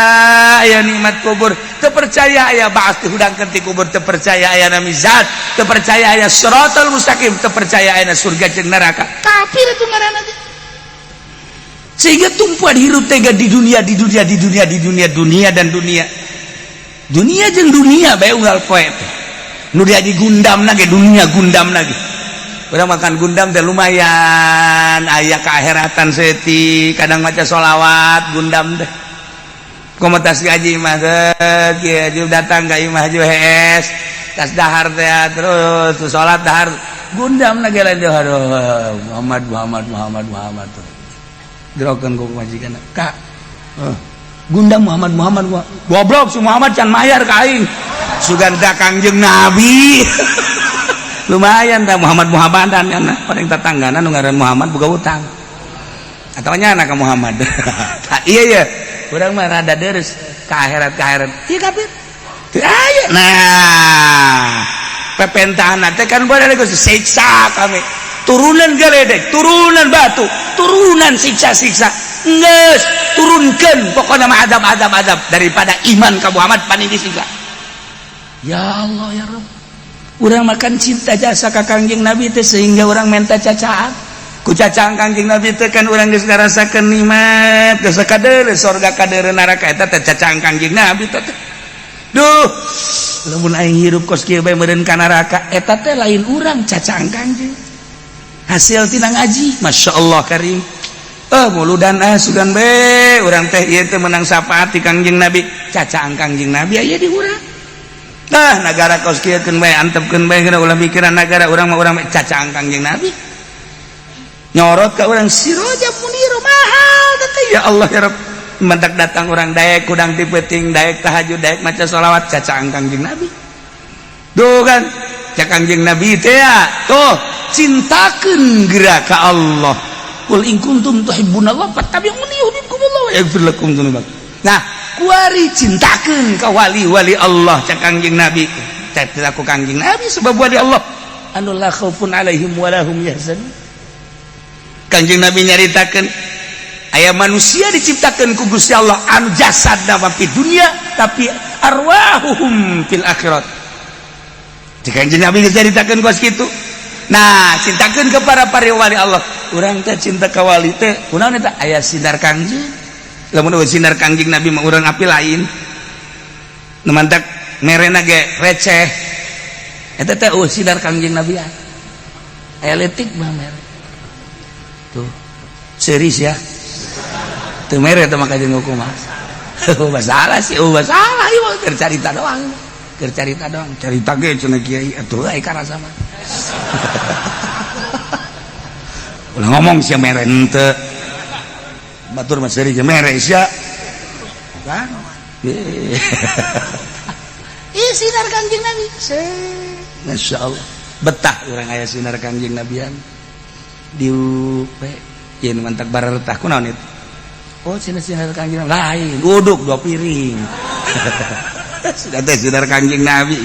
aya nikmat kubur, teu percaya aya ba'ats dihudangkeun ti kubur, teu percaya aya mizan, teu percaya aya siratal mustaqim, teu percaya aya surga jeung neraka. Kafir itu ngaranna teh. Sehingga tumpuan hirup teh di dunia dan dunia. Dunia jeung dunia bae unggal poe teh. Nu dia digundamna ge dunia gundamna ge. Urang makan gundam teh lumayan aya keakhiratan seutik, kadang maca sholawat gundam teh. Komunitas gaji mah kieu datang ka imah ju hees, tas dahar teh terus salat dahar gundam ge lain aduh Muhammad tuh. Gerokeun ku majikan. Kak, gundam Muhammad goblok si Muhammad can mayar ka aing. Suganda Kangjeng Nabi. Lumayan dah Muhammadan ya paling tetanggana nu ngaran Muhammad boga utang atawa nyana ka Muhammad. Iya urang mah rada deres ka akhirat ieu kafir teu aya. Nah pepentahanna teh kan bade geus siksa kami turunan galedeg, turunan batu, turunan siksa-siksa geus turunkeun pokona mah adab daripada iman ka Muhammad paninggi siksa. Ya Allah ya Rabb, urang makan cinta jasa ka Kangjeng Nabi teh sehingga urang menta cacaan ku cacaan Kangjeng Nabi teh kan urang geus ngarasakeun nikmat geus kadeureuh surga kadeureuh neraka eta teh cacaan Kangjeng Nabi teh. Duh lamun aing hirup kos kieu bae meureun ka neraka eta teh lain urang cacaan Kangjeng hasil tina ngaji masyaallah karim. Muludan sugan bae urang teh ieu teh meunang syafaat ti Kangjeng Nabi cacaan Kangjeng Nabi aya di urang. Nah negara kos kieukeun bae antepkeun bae geuna ulah mikiran negara urang mah urang cacaan Kangjeng Nabi nyorot ka urang siroja munir mahal teh ya Allah ya Rabb mendak datang urang daek kudang ti peuting daek tahajud daek maca sholawat cacaan Kangjeng Nabi. Duh kan cak Kangjeng Nabi teh ya tuh cintakeun geura ka Allah qul in kuntum tuhibbunallah fattabi'uni yuhibbukumullah wa yaghfir lakum dzunubakum. Nah kuari cintakeun ka wali-wali Allah cak Kangjeng Nabi teh ku Kangjeng Nabi sebab wali Allah anu la khaufun alaihim wa lahum yahzanun. Kangjeng Nabi nyaritakeun aya manusia diciptakeun ku Gusti Allah anu jasadna mah di dunia tapi arwahuhum fil akhirat. Cak Kangjeng Nabi nyaritakeun kos kitu. Nah cintakeun ka para wali Allah. Urang teh cinta ka wali teh kunaon eta aya sinar Kangjeng. Lamun sinar Kangjeng Nabi mah urang api lain nu mantak merena ge receh eta teh sinar Kangjeng Nabi aya letik mah mere tuh series ya teu mere teh maka jeung hukum mah masalah sih masalah ieu keur carita doang carita ge cenah kiai atuh ai karasa mah ulah ngomong sia mere henteu batur mah series mere sia kan sinar Kangjeng Nabi Masya Allah betah orang aya sinar Kangjeng Nabian di UP yen mantak baratah kunaon itu oh sinar Kangjeng Nabi lain uduk 2 piring sudah teh sinar Kangjeng Nabi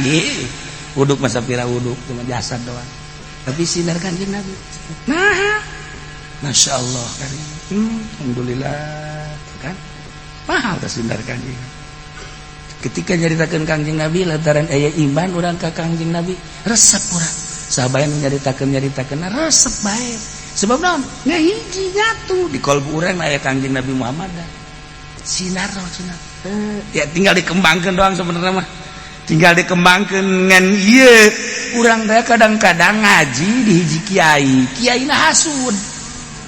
uduk masa pira uduk cuma jasad doang tapi sinar Kangjeng Nabi nah Masya Allah alhamdulillah kan mahal teh sinar Kangjeng ketika nyaritakeun Kangjeng Nabi lantaran aya iman urang ka Kangjeng Nabi resep urang sabayan nyaritakeun resep bae sebab naon ngahiji nyatu di kalbu urang aya Kangjeng Nabi Muhammad sinar ya tinggal dikembangkeun doang sebenarnya mah tinggal dikembangkeun ngan ieu urang teh kadang-kadang ngaji di hiji kiai na hasud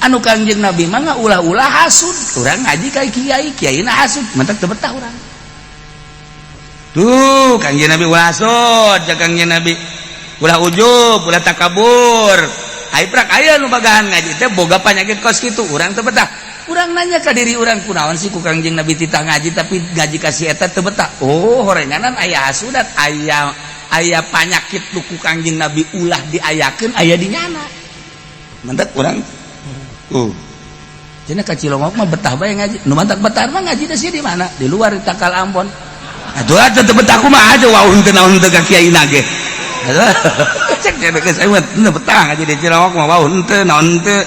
anu Kangjeng Nabi mah ngaulah-ulah hasud urang ngaji ka kiai na hasud mentek teu betah urang tuh Kangjeng Nabi ulah hasud jeung Kangjeng Nabi ulah ujub ulah takabur aiprak aya nu bagahan ngaji teh boga panyakit kos kitu urang teu betah urang nanya ka diri urang kunaon sih ku Kangjeng Nabi titah ngaji tapi ngaji ka si eta teu betah oh horenganan aya hasudat aya panyakit nu ku Kangjeng Nabi ulah diayakeun aya di nyana mentek urang cenah ka Cilongok mah betah bae ngaji nu mantak betah mah ngaji teh di mana di luar di Takal Ambon atuh teu betah kumaha aja wauh teu naon teu ka kiaina ge cek geus aing mah teu betah ngaji di Cilongok mah wauh teu naon teu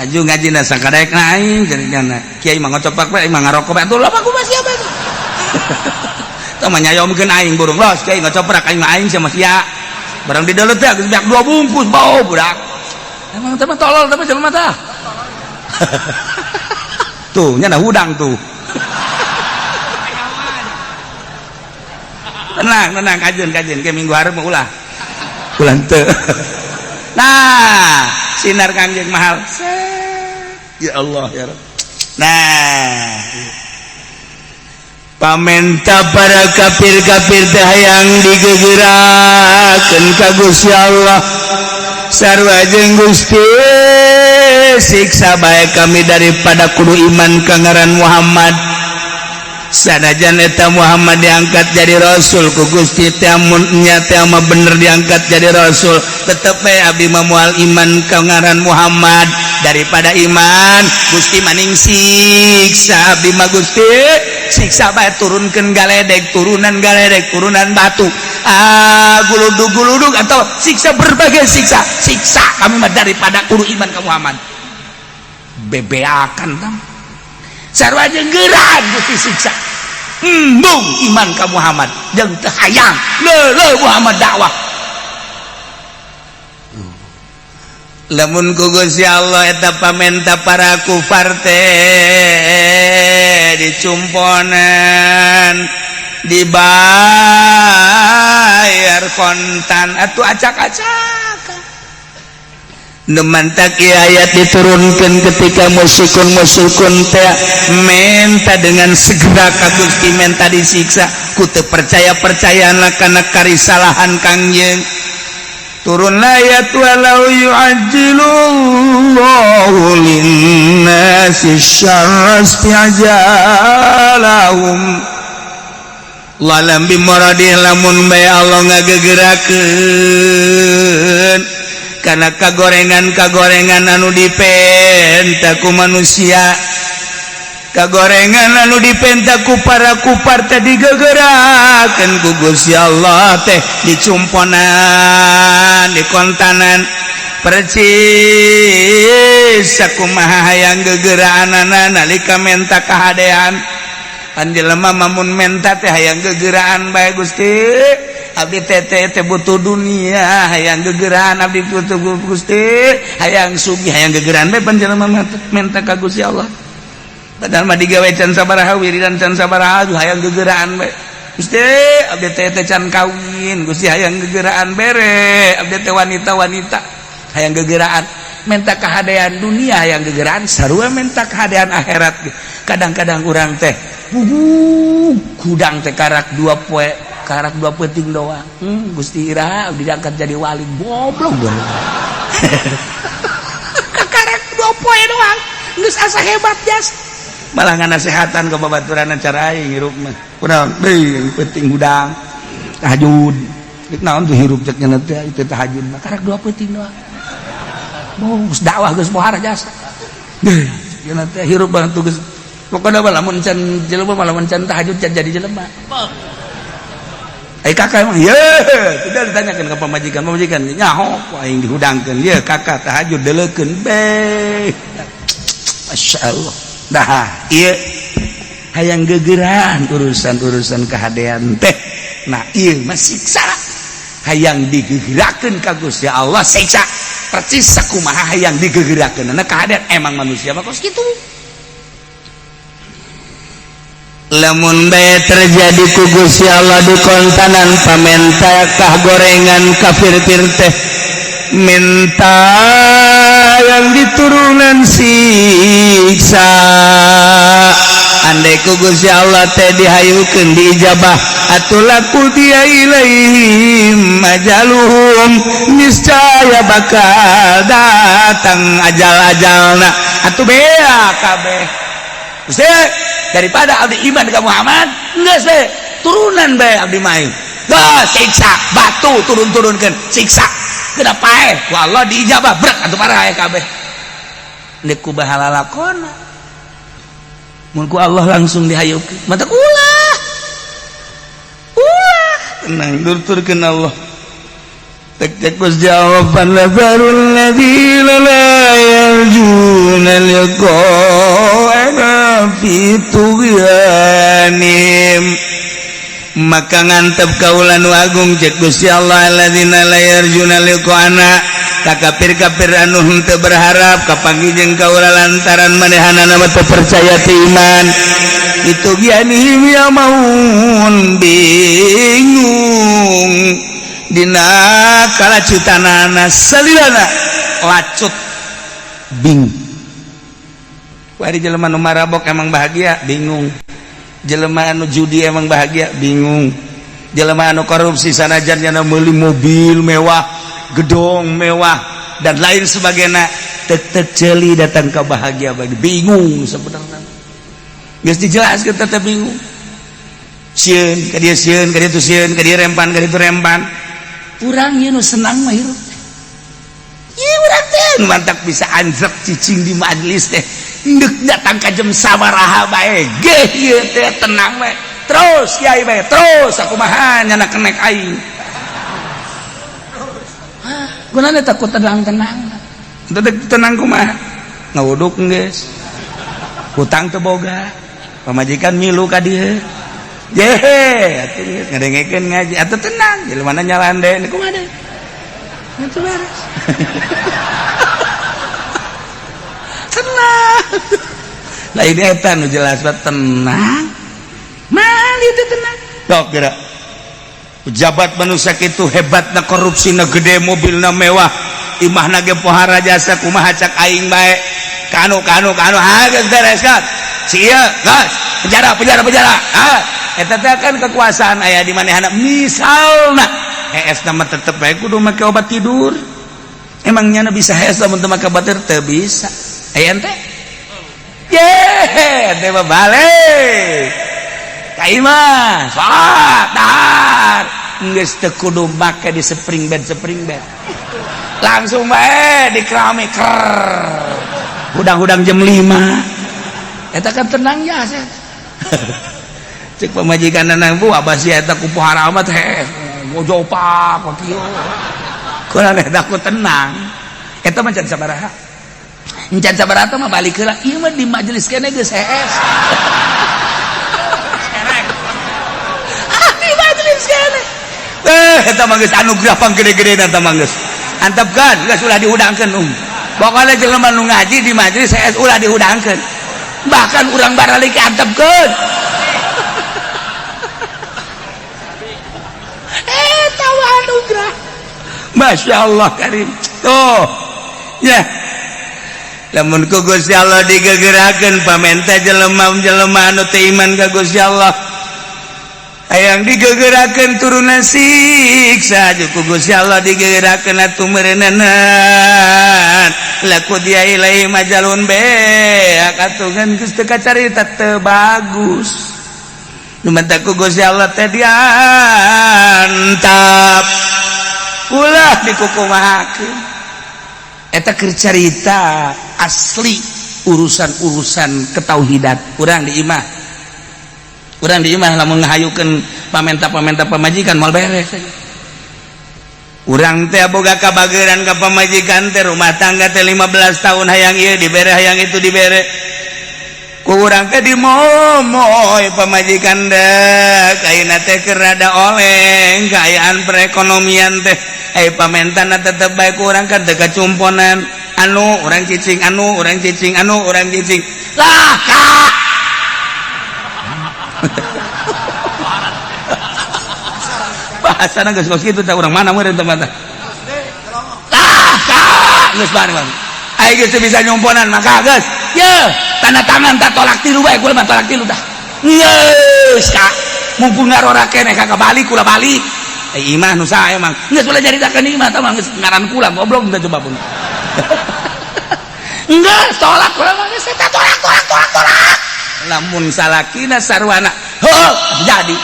aju ngajina sakadaek na aing jarina kiai mah ngocopak bae aing mah ngarokok bae atuh lah kumaha sia bae tah mah nyayomkeun aing burung los kiai ngocoprak aing mah aing sia mah sia barang di dalam teh geus beak 2 bungkus bau budak emang teh mah tolol teh jelema tah tuh nya hudang tuh tenang kajen ke minggu hareup mah ulah teu nah sinar Kangjeng mahal ya Allah ya Rabb nah pamenta para kafir-kafir teh hayang digegerakeun ka Gusti Allah sarua jeung Gusti siksa bae kami daripada kudu iman ka ngaran Muhammad sanajan eta Muhammad diangkat jadi rasul ku Gusti teh mun nya teh mah bener diangkat jadi rasul tetep bae abdi mah moal iman ka ngaran Muhammad daripada iman Gusti maning siksa abdi mah Gusti siksa bae turunkeun galedeg turunan batu guludug atau siksa berbagai siksa kami mah daripada kudu iman ka Muhammad bebeakan tam sarua jeung geurang Gusti siksa embung iman ka Muhammad jeung teu hayang leuh Muhammad dakwah lamun ku Gusti Allah eta pamenta para kufar teh dicumponan dibayar kontan atuh acak-acakan nemantak ayat diturunkan ketika musyrikun teh menta dengan segera ka Gusti menta disiksa ku teu percaya-percayana kana karisalahan Kangjeng turun ayat walau yu'ajjilullahu linnasi syarra isti'jalahum lalam bimaradih lamun bae Allah ngagegerakeun karena kagorengan anu dipenta ku manusia kagorengan anu dipenta ku para kufar teh digegerakeun ku Gusti Allah teh dicumponan dikontanan percis sakumaha hayang gegeraanana nalika menta kahadean pan jelema mamun menta teh hayang gegeraan bae Gusti abdi teh butuh dunia hayang gegeraan abdi butuh Gusti hayang sugih hayang gegeraan bae pan jelema menta ka Gusti Allah padahal mah digawe can sabaraha wiridan can sabaraha hayang gegeraan bae Gusti abdi teh can kawin Gusti hayang gegeraan bere abdi teh wanita hayang gegeraan minta kehadiran dunia yang gegeran sarua minta kehadiran akhirat. Kadang-kadang urang teh kudang teh karak 2 poe karak 2 penting doang. Gusti Ira diangkat jadi wali goblok bener. Karak 2 poe doang geus asa hebat jas. Malah nganasehatan ke babaturan acara aing hirup mah. Kunaon deui penting hudang tahajud. Naon tuh hirup cek nya teh itu tahajud mah karak 2 penting doang. Geus dakwah geus pohara jasa. Deuh, cenah teh hirup bantu geus pokona mah lamun can jelema mah lamun can tahajud can jadi jelema. Kakak emang ye, tidak ditanyakeun ka pamajikan nyaho aing dihudangkeun ye kakak tahajud deleukeun be. Masyaallah. Dah ieu hayang gegeran urusan-urusan kahadean teh. Nah ieu mah siksa hayang digegerakeun ka Gusti Allah siksa. Percis sakumaha hayang digegerakeun na kahadean emang manusia mah kos kitu. Lamun bae terjadi ku Gusti Allah di kontanan pamenta kah gorengan kafir teh minta yang diturunan siksa andai ku Gusti Allah teh dihayukeun diijabah atulaku dia ilaihim ajaluhum niscaya bakal datang ajal-ajalna atuh bea kabeh Gusti daripada abdi iman ka Muhammad geus we turunan bae abdi main dah siksa batu turun-turunkeun siksa geuna paeh ku Allah diijabah brek atuh parah kabeh nek ku bahala lakona mun ku Allah langsung dihayeukeun mata ulah tenang durturkeun Allah tek bos jawaban lazarul ladzina la yarjuna liqa'ana fi tughyanim maka ngantep kaulan wagung cek Gusti Allah alladzina la yarjuna liqa'ana ka kafir-kafir anu henteu berharap ka panggieun kaula lantaran manehanana teu percaya ti iman itu gyanihim ya maun bingung dina kalacutanana salilana lacut bingung. Wari jelema nu marabok emang bahagia bingung. Jelema anu judi emang bahagia bingung. Jelema anu korupsi sanajan nya meuli mobil mewah, gedong mewah dan lain sebagainya tetep ceuli datang ka bahagia bagi bingung sebenarnya. Geus dijelaskeun tetep bingung. Sieun ka dieu sieun, ka dieu sieun, ka dieu rempan, ka dieu rempan. Urang ieu nu senang mah hirup teh. Ieu urang teh mantak bisa anjrek cicing di majelis teh. Ndek datang ka jam sabaraha bae. Geh ieu teh tenang we. Terus kiai bae, terus sakumaha nyana kenek aing. Hah, gunana takut tenang-tenang. Teu tenang kumaha? Ngawuduk geus. Hutang teu boga. Pamajikan milu ka dieu. Yehe, atuh ngadengekeun ngaji, atuh tenang, jelema nyalande, kumaha deui? Itu beres. Tenang. Lain eta nu jelas tenang. Mali teh tenang. Dok geura. Pejabat manusia kitu hebatna korupsina gede, mobilna mewah, imahna ge pohara jasa kumaha cak aing bae. Kanu geus beres kan. Si ieu, gas, penjara. Eta teh kan kekuasaan aya di manehna misalna hees nama tetep bae kudu make obat tidur emangnya bisa hees lamun teu make obat tidur teu bisa aya ente ye teh balik ka imah salat dahar geus teu kudu make di spring bed langsung bae di keramik hudang-hudang jam 5 eta kan tenang ya set cek pamajikan nang bu abah sia eta ku pohara amat heh ngojopak kieu kunaon eta ku tenang eta mah can sabaraha encan sabaraha mah balik heula ieu mah di majelis keneh geus hees di majelis keneh eta mah geus anugerah panggede-gedena eta mah geus antepkeun geus ulah dihudangkeun pokona jelema nu ngaji di majelis hees ulah dihudangkeun bahkan urang baralik antepkeun anugerah Masya Allah karim tuh ya lamun ku Gusti Allah digegerakeun pamenta jelema-jelema anu teu iman ka Gusti Allah hayang digegerakeun turunan siksa ku Gusti Allah digegerakeun atuh meureunanan laku dia ilaihi majalun beak atuh ngan geus teu kacarita teu bagus nu menta ku Gusti Allah teh diantap ulah dikukumahakeun eta keur carita asli urusan-urusan ketauhidat urang di imah lamun ngahayukeun pamenta-pamenta pamajikan moal beres saja urang teh boga kabageran ka pamajikan teh rumah tangga teh 15 tahun hayang ieu dibere hayang itu dibere ku urang teh dimomoy pamajikan deh kaina teh keur rada oleng kaayaan perekonomian teh pamentana tetep bae ku urang kan teu kacumponan anu urang cicing lah kak bahasana geus kitu teh urang mana meureun teh mata lah kak geus bareng ai geus bisa nyumponan maka geus ye tanda tangan tak tolak tilu bae kula mah tolak tilu tah geus kak mumpung ngarora keneh kagak balik kula balik imah nu sae emang geus kula nyaritakeun imah tah mah geus ngaran kula goblok teh coba pun geus tolak kula mah geus teh tolak lamun salakina sarwana heuh jadi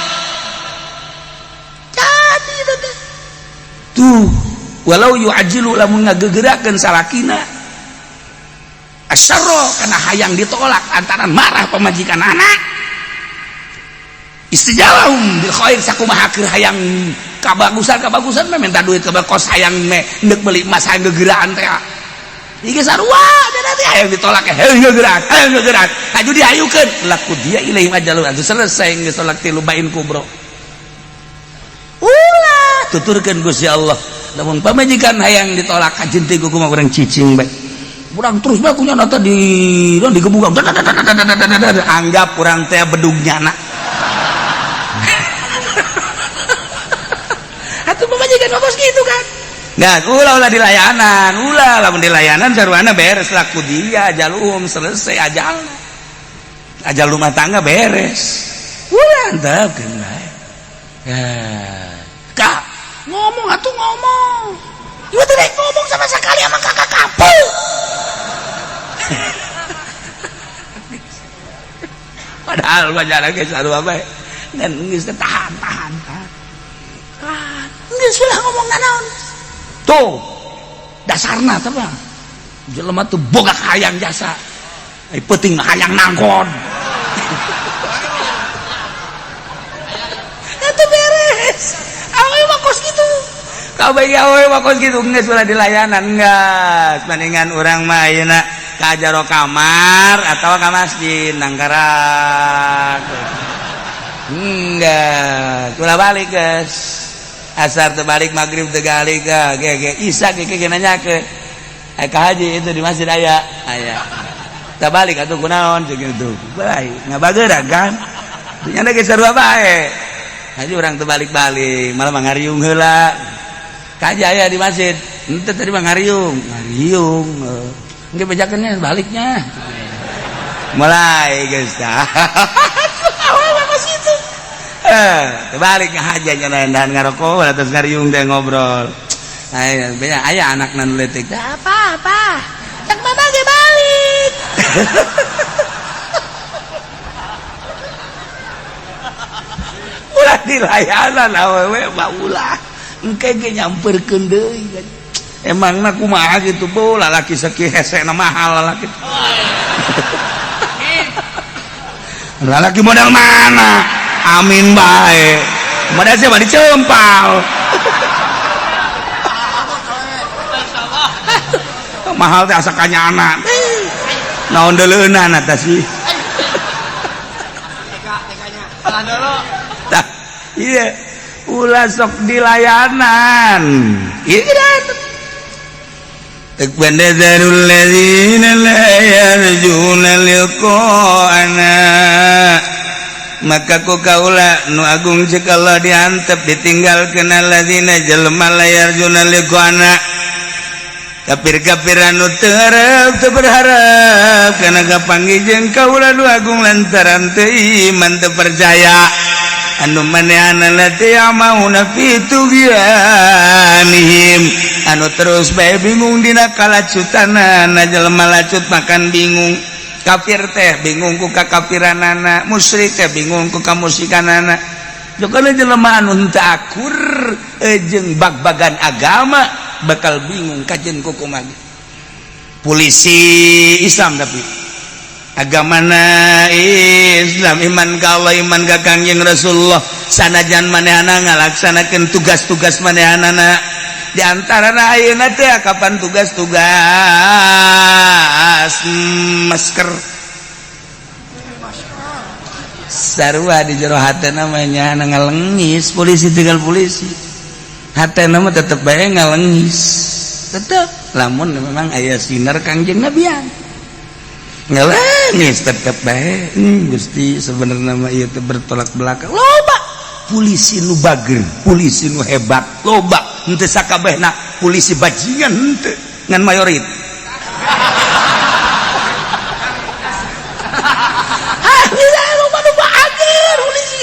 tuh walau yu'ajilu lamun ngagegerakeun salakina asyarra kana hayang ditolak antaran marah pamajikan anak istijalahum bil khair sakumaha keur hayang kabagusan mah minta duit ke kos hayang me neuk meuli emas hayang gegeraan teh ieu sarua dan teh hayang ditolak hayang gegeraan aju diayukeun laku dia ilahi majalun atuh selesai geus tolak tilu bain kubro ulah tuturkeun Gusti Allah lamun pamajikan hayang ditolak kajen teh kumaha urang cicing bae urang terus bae kunya nata digebugam anggap urang teh bedugnyana atuh pamajikan ngomong gitu kan nah ulah dilayanan lamun dilayanan sarwana beres laku dia ajalum selesai ajal rumah tangga beres ulah antepkeun bae kak ngomong atuh ngomong ieu teh ngomong sama sekali emang kakak kapul padahal bajana geus sarua bae ngan geus tahan geus ulah ngomong naon tuh dasarna teh mah jelema teh boga hayang jasa ai penting hayang nangkon eta beres awe mah kos kitu kabeh awe mah kos kitu geus ulah dilayanan geus mendingan urang mah ayeuna ka jaro kamar atau ka masjid nangkarak enggak ulah balik geus asar terbalik maghrib terbalik ge isya ge nanya ke haji itu di masjid aya terbalik atuh kunaon jeung kitu bae ngabageurang kan nya ge sarua bae haji urang terbalik-balik malah ngariung heula kaji aya di masjid henteu tadi mah ngariung engke bejakeunnya baliknya mulai geus terbalik ngahajanya dan ngarokok atas ngariung teh ngobrol aya anakna nu leutik apa cek mama ge balik ulah dilayanan awewe mah ulah engke ge nyamperkeun deui emangna kumaha kitu po lalaki sakieu hesena mahal lalaki lalaki modal mana amin bae modal siapa dicempal mahal teh asa kanyana naon deuleunan eta sih tah iya ulah sok dilayanan ieu takbandarul ladzina la yarjuna liqa'ana maka ku kaula nu agung ceuk Allah diantep ditinggalkeun alladzina jelema la yarjuna liqa'ana kafir-kafir anu terep teu berharap kana kapanggih jeung kaula nu agung lantaran teu iman teu percaya anu manehanna teh amauna fi tugyanihim anu terus bae bingung dina kalacutanana jelema lacut makan bingung kafir teh bingung ku kakafiranana musyrik teh bingung ku kamusyrikanana jokana jelema anu teu akur jeung bag-bagan agama bakal bingung kajen kukumaha polisi Islam tapi agamana Islam iman ka Allah iman ka Kangjeng Rasulullah sanajan manehana ngalaksanakeun tugas-tugas manehanana di antarana ayeuna teh kapan tugas-tugas masker sarua di jero hatena namanya ngalengis polisi tinggal polisi hatena mah tetep bae ngalengis tetep lamun memang aya sinar Kangjeng Nabian ngalengis tetep bae Gusti sebenarnya mah ieu teh bertolak belakang loba polisi nu bager polisi nu hebat loba henteu sakabehna polisi bajingan henteu ngan mayoritas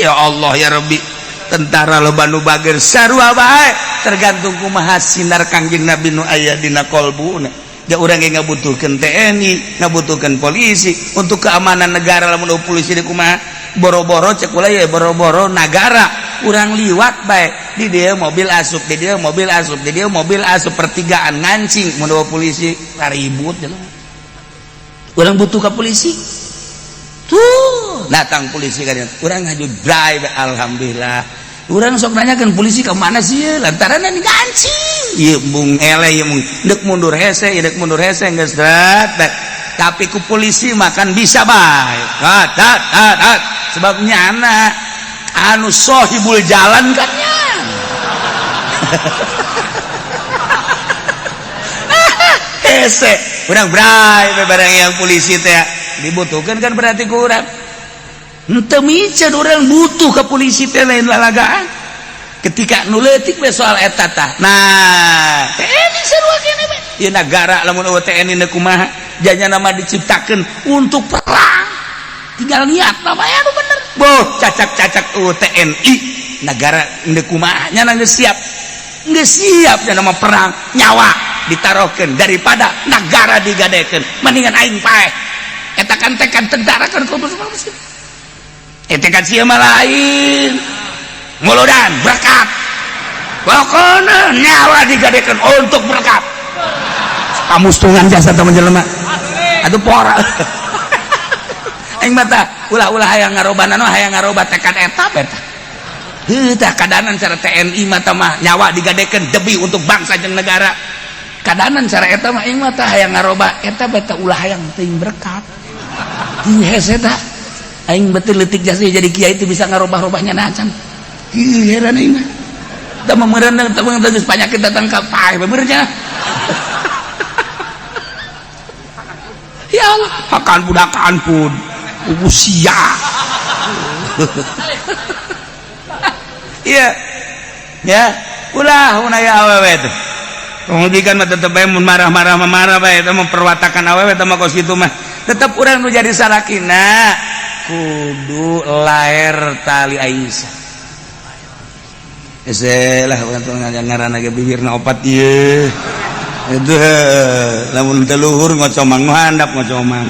ya Allah ya Rabbi tentara loba nu bager sarua bae tergantung kumaha sinar Kangjeng Nabi nu aya dina qalbuna da urang ge ngabutuhkeun TNI ngabutuhkeun polisi untuk keamanan negara lamun polisi di kumaha boro-boro cek ulah ya boro-boro nagara urang liwat bae di dieu mobil asup di dieu mobil asup di dieu mobil asup pertigaan ngancing mun polisi ribut urang butuh ka polisi tuh datang polisi kan urang ngaju drive alhamdulillah urang sok nanyakeun polisi ka mana sih lantaran ini gancing ieu mung ele ieu mung deuk mundur hese deuk mundur hese geus dat tapi ku polisi makan bisa bae dat sebabnya anak anu sohibul jalan kan nya hese urang brai barang yang polisi teh dibutuhkan kan berarti ku urang henteu mican urang butuh ke polisi teh lain lalagaan ketika nu leutik we soal eta tah nah TNI sarua kene we ieu nagara lamun eueuh TNI na kumaha janya nama diciptakeun untuk perang tinggal niat bae anu bener boh cacak-cacak eueuh TNI nagara indeu kumaha nya geus siap nya nama perang nyawa ditarohkeun daripada nagara digadekeun mendingan aing paeh eta kan tekan tentara kan kudu muslim eta kan sia mah lain muludan berkat pokona nyawa digadekeun untuk berkat pamustungan jasa teman jelema atuh pora aing mah tah ulah-ulah hayang ngarobana no hayang ngaroba tekan eta beta heuh tah kadanan cara TNI mah tah mah nyawa digadekeun debi untuk bangsa jeung negara kadanan cara eta mah aing mah tah hayang ngaroba eta beta ulah hayang teuing berkat hese tah aing betul leutik jasa jadi kiai itu bisa ngarobah-robahnya nacan heran aing mah da meureuh teh geus panyakit datang ka paeh benernya ya Allah akan budakan pun usia iya ya ulah aya awewe teh kemudian mah tetep bae mun marah-marah marah bae teh memperwatakan awewe teh mah kos kitu mah tetep urang nu jadi salakina kudu laer tali Aisyah lah ngaranna ge bibirna opat ieu itu lamun teu luhur ngocomang nu handap ngocomang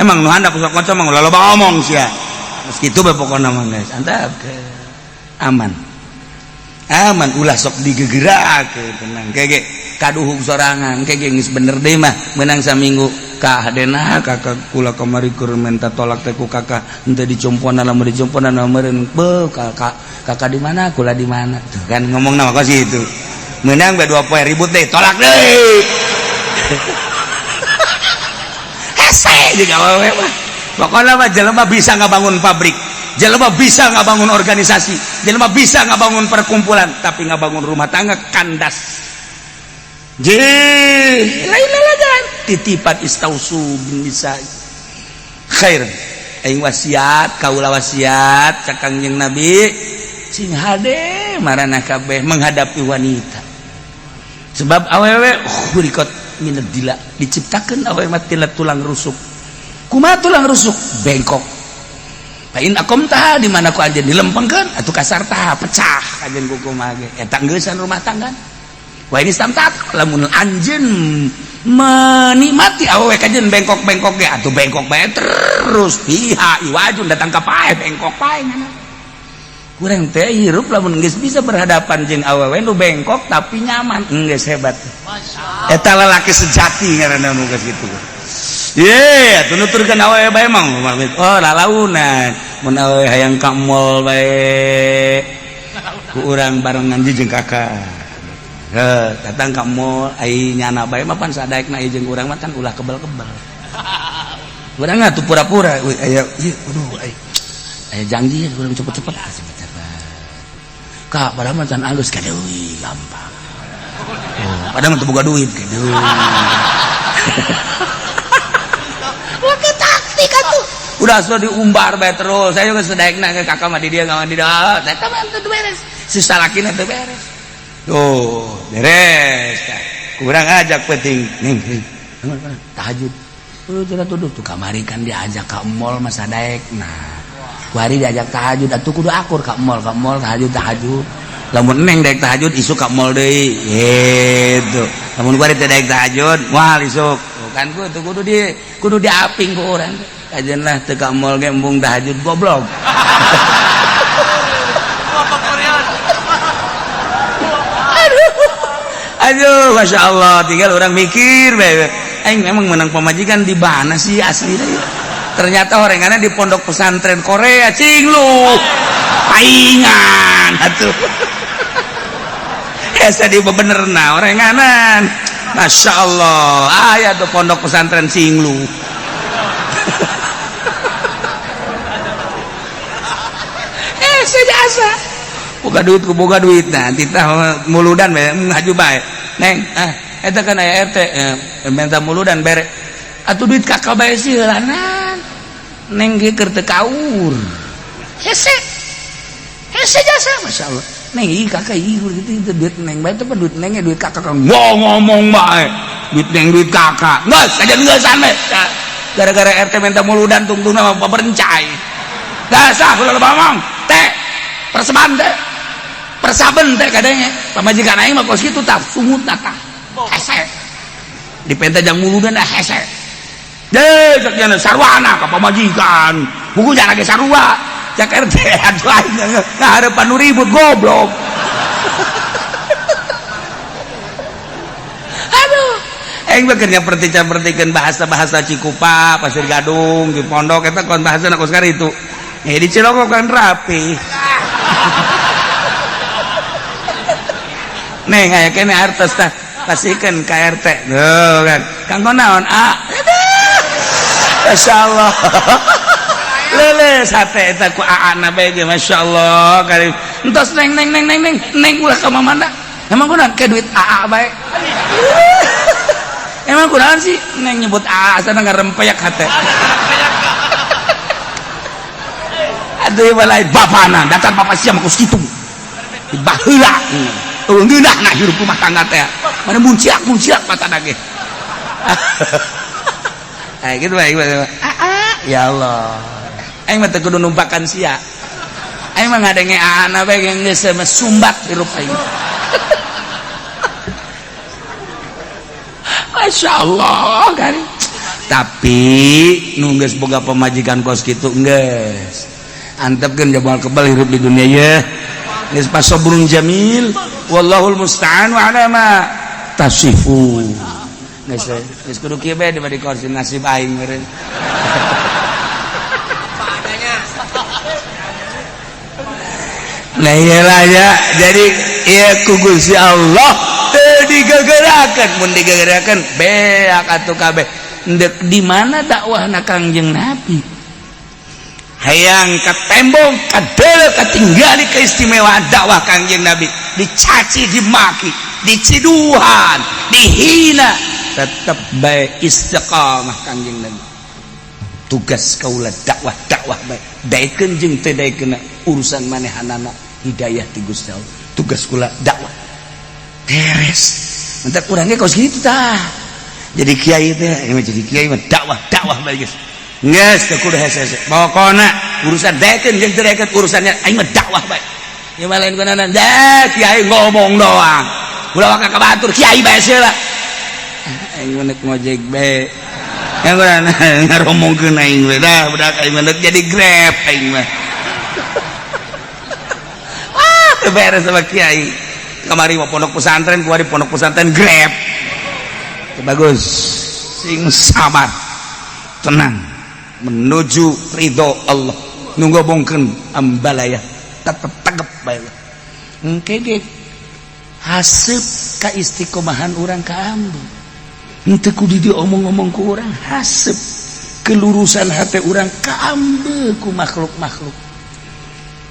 emang nu handap sok ngocomang ulah loba omong sia geus kitu bae pokona mah guys antap aman ulah sok digegerakeun tenang kege kaduhug sorangan kege geus bener deui mah meunang saminggu ka hadena kakak kula kamari keur minta tolak teh ku kakak henteu dicompona lamun dicompona meureun beuh kakak di mana kula di mana tuh kan ngomongna mah kos itu meunang bae 2 poe ribut deh tolak deui hese jeung awewe mah pokona mah jelema bisa ngabangun pabrik jelema bisa ngabangun organisasi jelema bisa ngabangun perkumpulan tapi ngabangun rumah tangga kandas lain lalagan titipan istausu bin nisa khair aing wasiat kaula wasiat ka Kangjeng Nabi cing hade marana kabeh menghadapi wanita sebab awewe hurikot minad dila diciptakeun awewe mah tina tulang rusuk. Kumaha tulang rusuk? Bengkok. Pain akomta di mana ku anjeun dilempengkeun atuh kasar tah pecah anjeun kumaha ge. Eta geussan rumah tangga. Wah ini samtak lamun anjeun menikmati awewe kajeun bengkok-bengkok ge atuh bengkok bae terus piha iwajun datang ka pae bengkok pae ngana. Kurang teh hirup lamun geus bisa berhadapan jeung awewe nu bengkok tapi nyaman geus hebat. Masyaallah. Eta lalaki sejati ngaranna nu geus kitu. Ye, atuh nuturkeun awewe bae mah. Oh, lalaunan. Mun awewe hayang ka mall bae. Ku urang barengan jeung kakak. Datang ka mall ai nyana bae mah pan sadaekna ieu jeung urang mah kan ulah kebal-kebal. Urang atuh pura-pura, aya ieu aduh aya janji urang cepet-cepet. Kak, padahal mantan alus ka deui gampang. Oh, padahal mah teu boga duit ka deui. Laki taktik atuh. Udah sudah diumbar bae terus. Saya geus sadaekna ke kakak mah di dieu ngawan di da. Eta mah teu beres. Sisa lakina teu beres. Tuh, beres. Kurang ajak penting. Ning, tahajud. Cenah tuduh tuh kamari kan diajak ka mall mah sadaekna. Kuari diajak tahajud atuh kudu akur ka mall tahajud. Lamun neng daek tahajud isuk ka mall deui. Gitu. Lamun kuari teh daek tahajud, moal isuk. Kan kudu diaping ku urang. Kajeun lah teu ka mall ge embung tahajud goblok. Aduh, Masya Allah, tinggal orang mikir bae. Aing memang menang pemajikan di mana sih asli deh. Ternyata orengannya di pondok pesantren Korea, cing lu. Paingan atuh. Esa di bebenerna orenganan. Masya Allah, aya tuh pondok pesantren cing lu. Sejasa. Boga duit nanti tah muludan bae ngaju bae. Neng, eta kan aya RT minta muludan bere. Atuh duit kakak bae sih heulanan. Neng ge keur teu kaur. Hese jasa masyaallah. Neng ieu kakak ieu gitu duit neng bae teh duit neng duit kakak kan. Ngomong bae. Duit neng duit kakak. Geus kajeun bae. Gara-gara RT minta muludan tungtungna mah berencai. Dasar ulah bamang. Teh perseban teh. Persaben teh kadenge. Pamajikan aing mah kos kitu tah sumutna tah. Hese. Dipenta jang muludan dah hese. Deh, sakjana sarwana ka pamajikan. Bukunya lagi sarua. Cak RT atuh aing ngahareupan nu ribut goblok. Aduh. Aing mah keur pertikeun bahasa-bahasa Cikupa, Pasir Gadung, di pondok eta kon bahasana kos karitu. Di Cilongok kan rapi. Neng aya kene artos tah pasikeun ka RT. Tuh kan. Kanggo naon? Masyaallah. Leles hate eta ku aana bae ge masyaallah karim. Entos neng ulah ka mamanda. Emang kunaon ke duit AA bae. Emang kunaon sih neng nyebut AA sana ngarempeyak hate. Aduh balai bapana datar bapak siam kos kitu. Baheula. Ngeunah hirup rumah tangga teh. Mana munciak patana ge. Gitu bae. Ya Allah. Aing mah teu kudu numpakan sia. Aing mah ngadenge aana bae geus sumbat hirup aing. Masya Allah kan. Tapi nu geus boga pamajikan kos kitu geus. Antepkeun jabal kebal hirup di dunia ye. Geus pasobrun jamil wallahul musta'an wa ala ma tasifu. Geus kudu kieu bae dibade kursi nasib aing meureun. Nah iyalah ya, jadi ya ku Gusti Allah teu digagarakeun, mun digagarakeun beak atuh kabeh. Endek di mana dakwahna Kangjeng Nabi? Hayang ka tembong, ka deuleu, katinggali keistimewaan dakwah Kangjeng Nabi, dicaci, dimaki, diciduhan, dihina, tetep bae istiqamah Kangjeng Nabi. Tugas kaula dakwah bae, daekeun jeung teu daekeun urusan manehanana hidayah ti Gusti Allah. Tugas kula dakwah beres. Entek urang ge kos kitu tah. jadi kiai teh jadi kiai mah dakwah bae geus geus teu kudu hese pokona urusan deket jeung teu deket urusannya aing mah dakwah bae ieu mah lain kunana kiai ngomong doang ulah ka batur kiai bae heula aing mah ngojek bae yang kunana ngaromongkeun aing we dah budak aing mah jadi Grab aing mah teu beres sama kiai kamari mau pondok pesantren kuari pondok pesantren Grab bagus sing sabar tenang menuju ridho Allah nunggu bongkeun ambalaya tetep tegep bae engke ge haseup ka istiqomahan urang ka ambu henteu kudu diomong-omong ku urang haseup kelurusan hate urang ka ambu ku makhluk-makhluk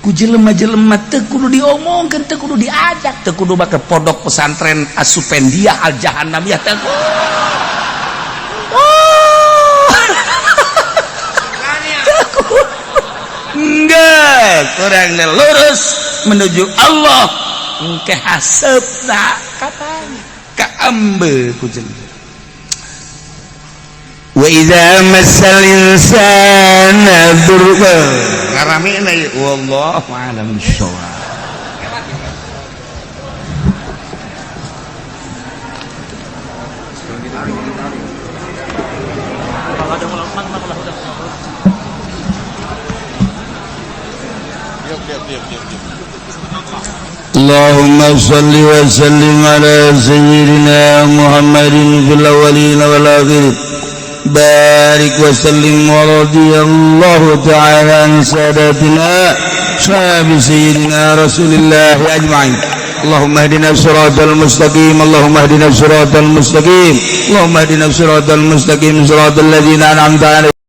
ku jelema-jelema teu kudu diomongkeun teu kudu diajak teu kudu make pondok pesantren Asupendia Al Jahannamiyah teu enggak kurang lurus menuju Allah engke haseupna kapan ka ambe ku jelema wa idza massal insana durba ngaramina wallahu a'lam bissawab Allahumma salli wa sallim ala sayyidina Muhammadin fil awwalin wal akhirin barik wa sallim wa radiyallahu ta'ala an sadatina sahabi sayyidina Rasulillah ajma'in Allahumma hdina siratal mustaqim Allahumma hdina siratal mustaqim Allahumma hdina siratal mustaqim siratal ladzina an'amta 'alaihim